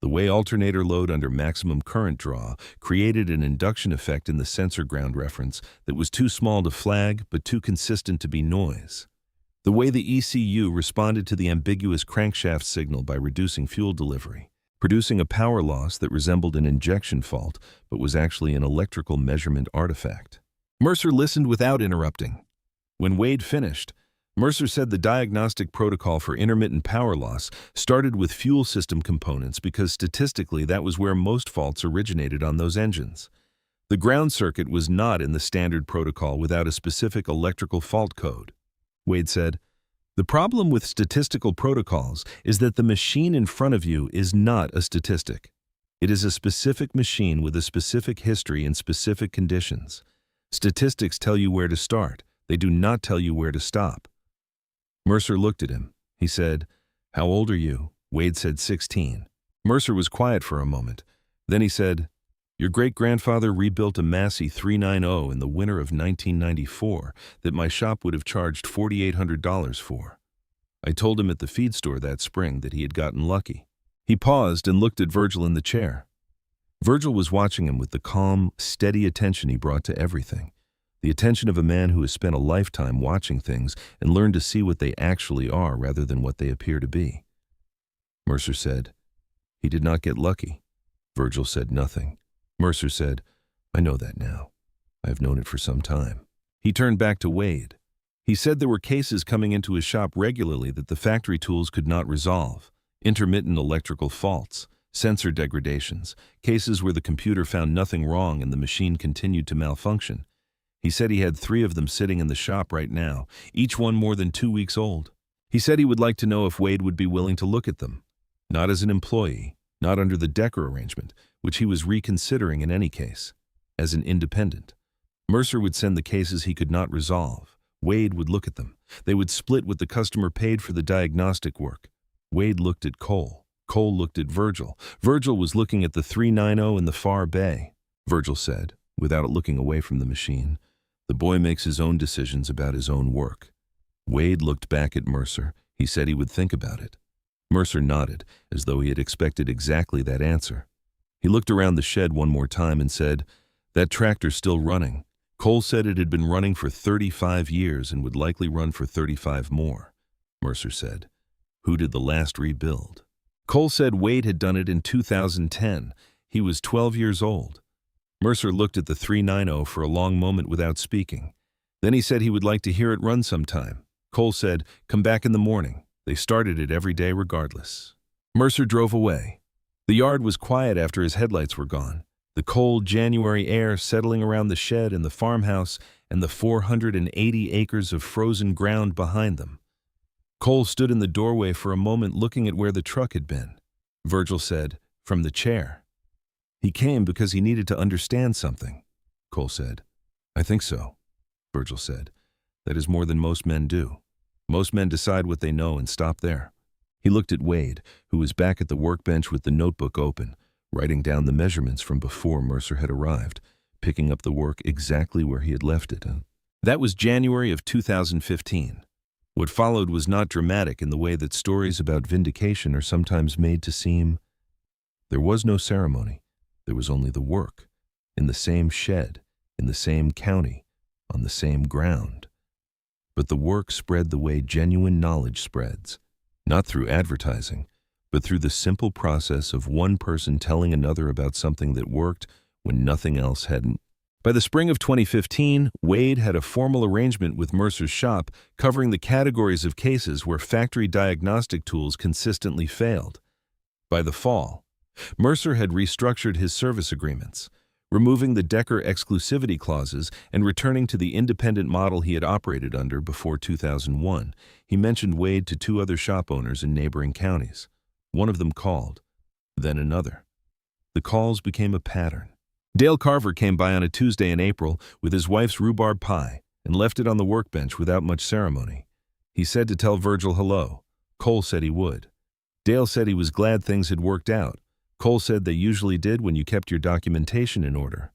the way alternator load under maximum current draw created an induction effect in the sensor ground reference that was too small to flag but too consistent to be noise. The way the ECU responded to the ambiguous crankshaft signal by reducing fuel delivery, producing a power loss that resembled an injection fault but was actually an electrical measurement artifact. Mercer listened without interrupting. When Wade finished, Mercer said the diagnostic protocol for intermittent power loss started with fuel system components because statistically that was where most faults originated on those engines. The ground circuit was not in the standard protocol without a specific electrical fault code. Wade said, "The problem with statistical protocols is that the machine in front of you is not a statistic. It is a specific machine with a specific history and specific conditions. Statistics tell you where to start. They do not tell you where to stop." Mercer looked at him. He said, "How old are you?" Wade said 16. Mercer was quiet for a moment. Then he said, "Your great-grandfather rebuilt a Massey 390 in the winter of 1994 that my shop would have charged $4,800 for. I told him at the feed store that spring that he had gotten lucky." He paused and looked at Virgil in the chair. Virgil was watching him with the calm, steady attention he brought to everything. The attention of a man who has spent a lifetime watching things and learned to see what they actually are rather than what they appear to be. Mercer said, "He did not get lucky." Virgil said nothing. Mercer said, "I know that now. I have known it for some time." He turned back to Wade. He said there were cases coming into his shop regularly that the factory tools could not resolve. Intermittent electrical faults, sensor degradations, cases where the computer found nothing wrong and the machine continued to malfunction. He said he had 3 of them sitting in the shop right now, each one more than 2 weeks old. He said he would like to know if Wade would be willing to look at them. Not as an employee, not under the Decker arrangement, which he was reconsidering in any case. As an independent. Mercer would send the cases he could not resolve. Wade would look at them. They would split what the customer paid for the diagnostic work. Wade looked at Cole. Cole looked at Virgil. Virgil was looking at the 390 in the far bay. Virgil said, without looking away from the machine, "The boy makes his own decisions about his own work." Wade looked back at Mercer. He said he would think about it. Mercer nodded, as though he had expected exactly that answer. He looked around the shed one more time and said, "That tractor's still running. Cole said it had been running for 35 years and would likely run for 35 more. Mercer said, "Who did the last rebuild?" Cole said Wade had done it in 2010. He was 12 years old. Mercer looked at the 390 for a long moment without speaking. Then he said he would like to hear it run sometime. Cole said, "Come back in the morning." They started it every day regardless. Mercer drove away. The yard was quiet after his headlights were gone. The cold January air settling around the shed and the farmhouse and the 480 acres of frozen ground behind them. Cole stood in the doorway for a moment looking at where the truck had been. Virgil said, "From the chair." "He came because he needed to understand something," Cole said. "I think so," Virgil said. "That is more than most men do. Most men decide what they know and stop there." He looked at Wade, who was back at the workbench with the notebook open, writing down the measurements from before Mercer had arrived, picking up the work exactly where he had left it. That was January of 2015. What followed was not dramatic in the way that stories about vindication are sometimes made to seem. There was no ceremony. There was only the work, in the same shed, in the same county, on the same ground. But the work spread the way genuine knowledge spreads, not through advertising, but through the simple process of one person telling another about something that worked when nothing else hadn't. By the spring of 2015, Wade had a formal arrangement with Mercer's shop covering the categories of cases where factory diagnostic tools consistently failed. By the fall, Mercer had restructured his service agreements, removing the Decker exclusivity clauses and returning to the independent model he had operated under before 2001. He mentioned Wade to two other shop owners in neighboring counties. One of them called, then another. The calls became a pattern. Dale Carver came by on a Tuesday in April with his wife's rhubarb pie and left it on the workbench without much ceremony. He said to tell Virgil hello. Cole said he would. Dale said he was glad things had worked out. Cole said they usually did when you kept your documentation in order.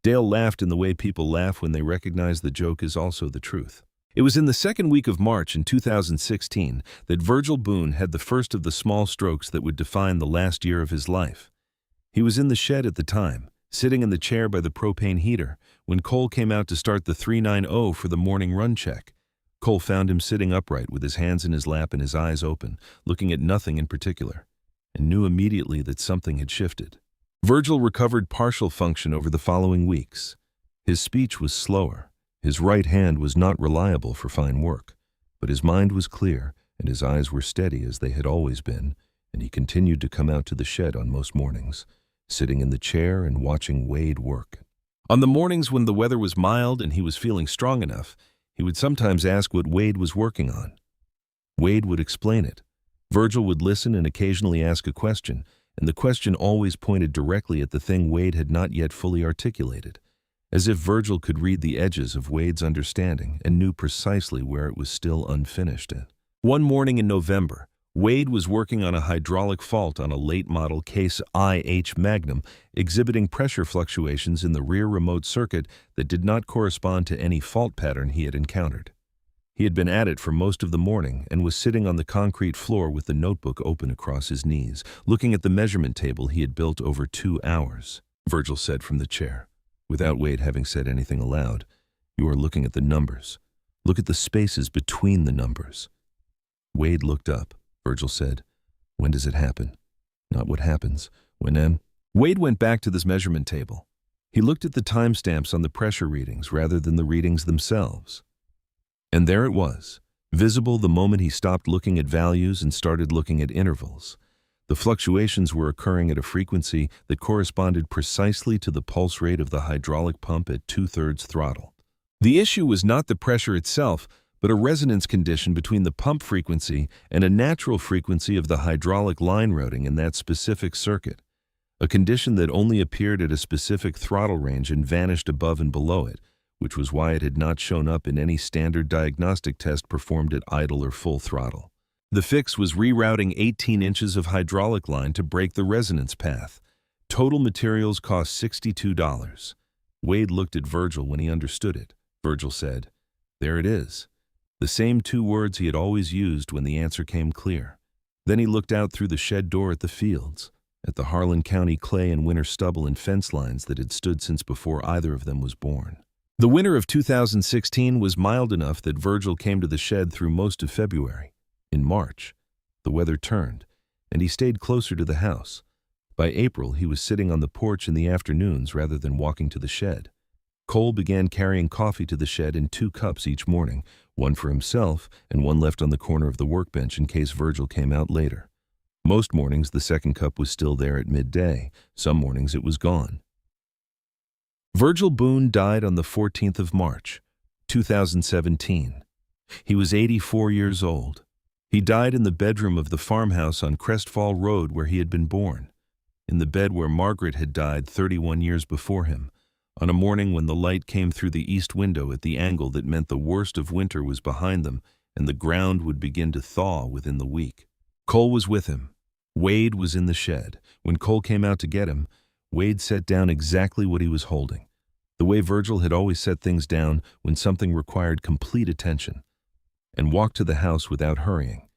Dale laughed in the way people laugh when they recognize the joke is also the truth. It was in the second week of March in 2016 that Virgil Boone had the first of the small strokes that would define the last year of his life. He was in the shed at the time, sitting in the chair by the propane heater, when Cole came out to start the 390 for the morning run check. Cole found him sitting upright with his hands in his lap and his eyes open, looking at nothing in particular, and knew immediately that something had shifted. Virgil recovered partial function over the following weeks. His speech was slower. His right hand was not reliable for fine work, but his mind was clear and his eyes were steady as they had always been, and he continued to come out to the shed on most mornings, sitting in the chair and watching Wade work. On the mornings when the weather was mild and he was feeling strong enough, he would sometimes ask what Wade was working on. Wade would explain it. Virgil would listen and occasionally ask a question, and the question always pointed directly at the thing Wade had not yet fully articulated, as if Virgil could read the edges of Wade's understanding and knew precisely where it was still unfinished. One morning in November, Wade was working on a hydraulic fault on a late-model Case IH Magnum, exhibiting pressure fluctuations in the rear remote circuit that did not correspond to any fault pattern he had encountered. He had been at it for most of the morning and was sitting on the concrete floor with the notebook open across his knees, looking at the measurement table he had built over 2 hours. Virgil said from the chair, without Wade having said anything aloud, "You are looking at the numbers. Look at the spaces between the numbers." Wade looked up. Virgil said, "When does it happen? Not what happens. When Wade went back to this measurement table. He looked at the timestamps on the pressure readings rather than the readings themselves. And there it was, visible the moment he stopped looking at values and started looking at intervals. The fluctuations were occurring at a frequency that corresponded precisely to the pulse rate of the hydraulic pump at 2/3 throttle. The issue was not the pressure itself, but a resonance condition between the pump frequency and a natural frequency of the hydraulic line routing in that specific circuit, a condition that only appeared at a specific throttle range and vanished above and below it, which was why it had not shown up in any standard diagnostic test performed at idle or full throttle. The fix was rerouting 18 inches of hydraulic line to break the resonance path. Total materials cost $62. Wade looked at Virgil when he understood it. Virgil said, "There it is." The same 2 words he had always used when the answer came clear. Then he looked out through the shed door at the fields, at the Harlan County clay and winter stubble and fence lines that had stood since before either of them was born. The winter of 2016 was mild enough that Virgil came to the shed through most of February. In March, the weather turned, and he stayed closer to the house. By April, he was sitting on the porch in the afternoons rather than walking to the shed. Cole began carrying coffee to the shed in 2 cups each morning, one for himself and one left on the corner of the workbench in case Virgil came out later. Most mornings, the second cup was still there at midday. Some mornings, it was gone. Virgil Boone died on the 14th of March, 2017. He was 84 years old. He died in the bedroom of the farmhouse on Crestfall Road where he had been born, in the bed where Margaret had died 31 years before him, on a morning when the light came through the east window at the angle that meant the worst of winter was behind them and the ground would begin to thaw within the week. Cole was with him. Wade was in the shed. When Cole came out to get him, Wade set down exactly what he was holding, the way Virgil had always set things down when something required complete attention, and walked to the house without hurrying,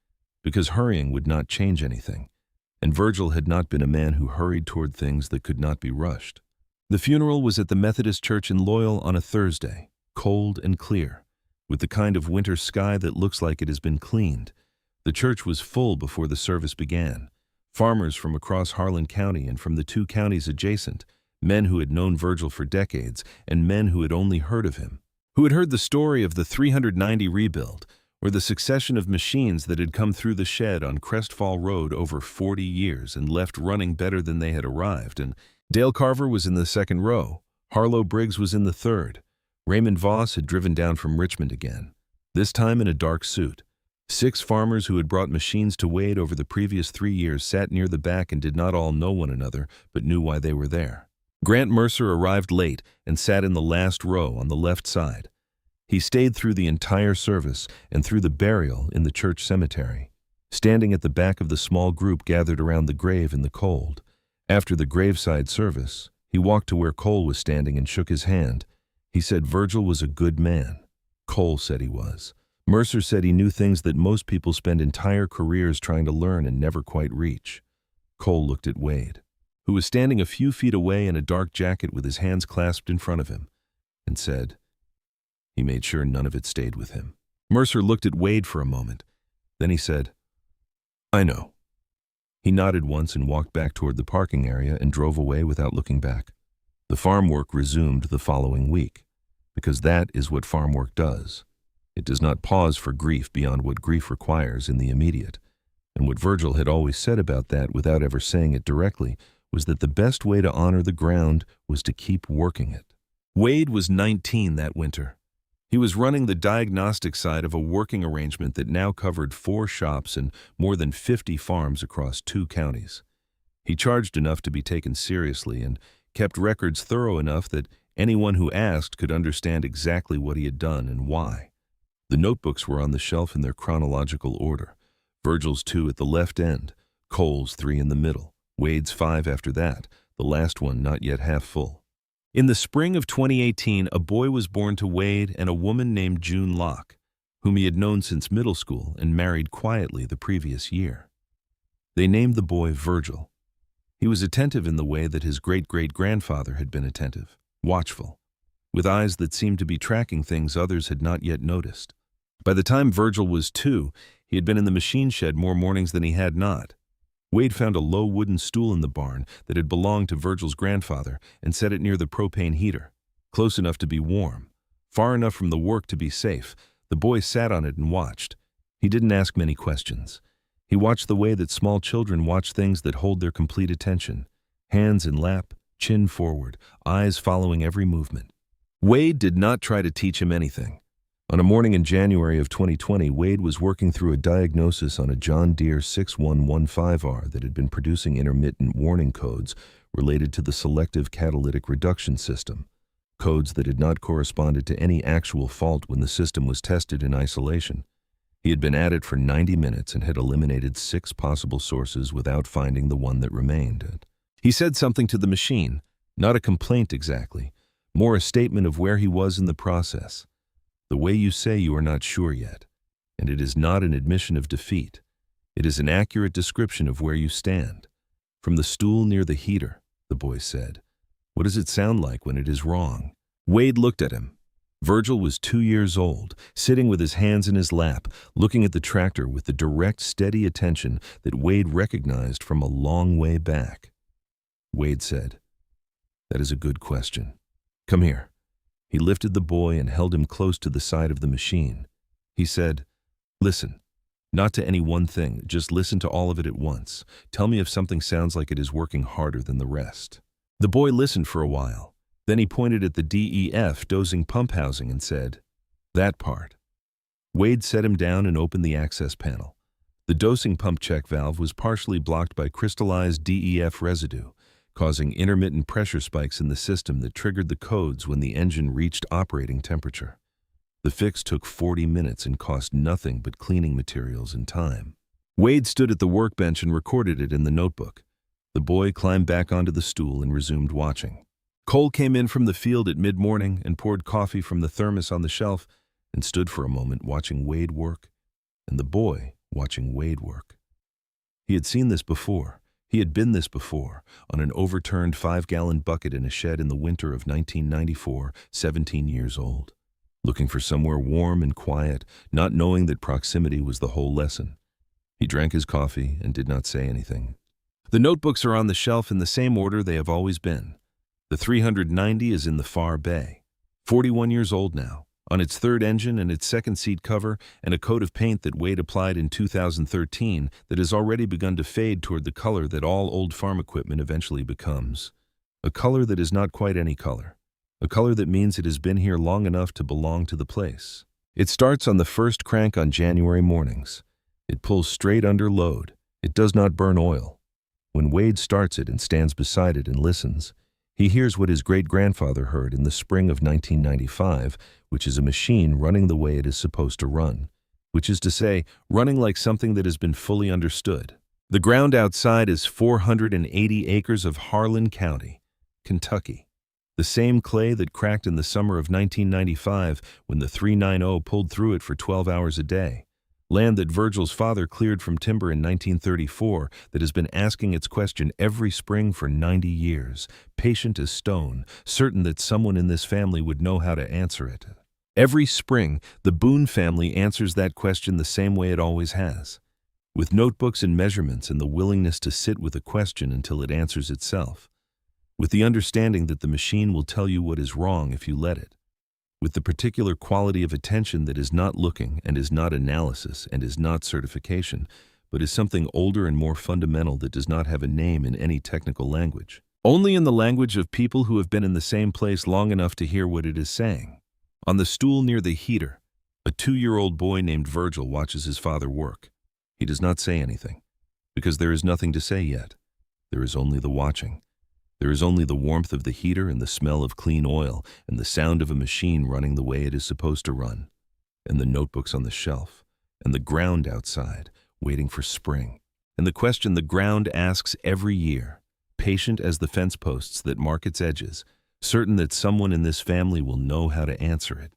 because hurrying would not change anything, and Virgil had not been a man who hurried toward things that could not be rushed. The funeral was at the Methodist Church in Loyal on a Thursday, cold and clear, with the kind of winter sky that looks like it has been cleaned. The church was full before the service began. Farmers from across Harlan County and from the 2 counties adjacent, men who had known Virgil for decades and men who had only heard of him, who had heard the story of the 390 rebuild, or the succession of machines that had come through the shed on Crestfall Road over 40 years and left running better than they had arrived, and Dale Carver was in the second row. Harlow Briggs was in the third. Raymond Voss had driven down from Richmond again, this time in a dark suit. 6 farmers who had brought machines to Wade over the previous 3 years sat near the back and did not all know one another, but knew why they were there. Grant Mercer arrived late and sat in the last row on the left side. He stayed through the entire service and through the burial in the church cemetery, standing at the back of the small group gathered around the grave in the cold. After the graveside service, he walked to where Cole was standing and shook his hand. He said Virgil was a good man. Cole said he was. Mercer said he knew things that most people spend entire careers trying to learn and never quite reach. Cole looked at Wade, who was standing a few feet away in a dark jacket with his hands clasped in front of him, and said, he made sure none of it stayed with him. Mercer looked at Wade for a moment. Then he said, I know. He nodded once and walked back toward the parking area and drove away without looking back. The farm work resumed the following week, because that is what farm work does. It does not pause for grief beyond what grief requires in the immediate. And what Virgil had always said about that without ever saying it directly was that the best way to honor the ground was to keep working it. Wade was 19 that winter. He was running the diagnostic side of a working arrangement that now covered 4 shops and more than 50 farms across 2 counties. He charged enough to be taken seriously and kept records thorough enough that anyone who asked could understand exactly what he had done and why. The notebooks were on the shelf in their chronological order. Virgil's 2 at the left end, Cole's 3 in the middle, Wade's 5 after that, the last one not yet half full. In the spring of 2018, a boy was born to Wade and a woman named June Locke, whom he had known since middle school and married quietly the previous year. They named the boy Virgil. He was attentive in the way that his great-great-grandfather had been attentive, watchful, with eyes that seemed to be tracking things others had not yet noticed. By the time Virgil was 2, he had been in the machine shed more mornings than he had not. Wade found a low wooden stool in the barn that had belonged to Virgil's grandfather and set it near the propane heater, close enough to be warm, far enough from the work to be safe. The boy sat on it and watched. He didn't ask many questions. He watched the way that small children watch things that hold their complete attention, hands in lap, chin forward, eyes following every movement. Wade did not try to teach him anything. On a morning in January of 2020, Wade was working through a diagnosis on a John Deere 6115R that had been producing intermittent warning codes related to the selective catalytic reduction system, codes that had not corresponded to any actual fault when the system was tested in isolation. He had been at it for 90 minutes and had eliminated 6 possible sources without finding the one that remained. He said something to the machine, not a complaint exactly, more a statement of where he was in the process. The way you say you are not sure yet, and it is not an admission of defeat. It is an accurate description of where you stand. From the stool near the heater, the boy said. What does it sound like when it is wrong? Wade looked at him. Virgil was 2 years old, sitting with his hands in his lap, looking at the tractor with the direct, steady attention that Wade recognized from a long way back. Wade said, "That is a good question. Come here." He lifted the boy and held him close to the side of the machine. He said, "Listen, not to any one thing, just listen to all of it at once. Tell me if something sounds like it is working harder than the rest." The boy listened for a while. Then he pointed at the DEF dosing pump housing and said, "That part." Wade set him down and opened the access panel. The dosing pump check valve was partially blocked by crystallized DEF residue, causing intermittent pressure spikes in the system that triggered the codes when the engine reached operating temperature. The fix took 40 minutes and cost nothing but cleaning materials and time. Wade stood at the workbench and recorded it in the notebook. The boy climbed back onto the stool and resumed watching. Cole came in from the field at mid-morning and poured coffee from the thermos on the shelf and stood for a moment watching Wade work, and the boy watching Wade work. He had seen this before. He had been this before, on an overturned 5-gallon bucket in a shed in the winter of 1994, 17 years old, looking for somewhere warm and quiet, not knowing that proximity was the whole lesson. He drank his coffee and did not say anything. The notebooks are on the shelf in the same order they have always been. The 390 is in the far bay, 41 years old now, on its third engine and its second seat cover, and a coat of paint that Wade applied in 2013 that has already begun to fade toward the color that all old farm equipment eventually becomes. A color that is not quite any color. A color that means it has been here long enough to belong to the place. It starts on the first crank on January mornings. It pulls straight under load. It does not burn oil. When Wade starts it and stands beside it and listens, he hears what his great-grandfather heard in the spring of 1995, which is a machine running the way it is supposed to run, which is to say, running like something that has been fully understood. The ground outside is 480 acres of Harlan County, Kentucky. The same clay that cracked in the summer of 1995 when the 390 pulled through it for 12 hours a day. Land that Virgil's father cleared from timber in 1934 that has been asking its question every spring for 90 years, patient as stone, certain that someone in this family would know how to answer it. Every spring, the Boone family answers that question the same way it always has, with notebooks and measurements and the willingness to sit with a question until it answers itself, with the understanding that the machine will tell you what is wrong if you let it, with the particular quality of attention that is not looking and is not analysis and is not certification, but is something older and more fundamental that does not have a name in any technical language. Only in the language of people who have been in the same place long enough to hear what it is saying. On the stool near the heater, a 2-year-old boy named Virgil watches his father work. He does not say anything, because there is nothing to say yet. There is only the watching. There is only the warmth of the heater and the smell of clean oil and the sound of a machine running the way it is supposed to run, and the notebooks on the shelf, and the ground outside, waiting for spring, and the question the ground asks every year, patient as the fence posts that mark its edges, certain that someone in this family will know how to answer it.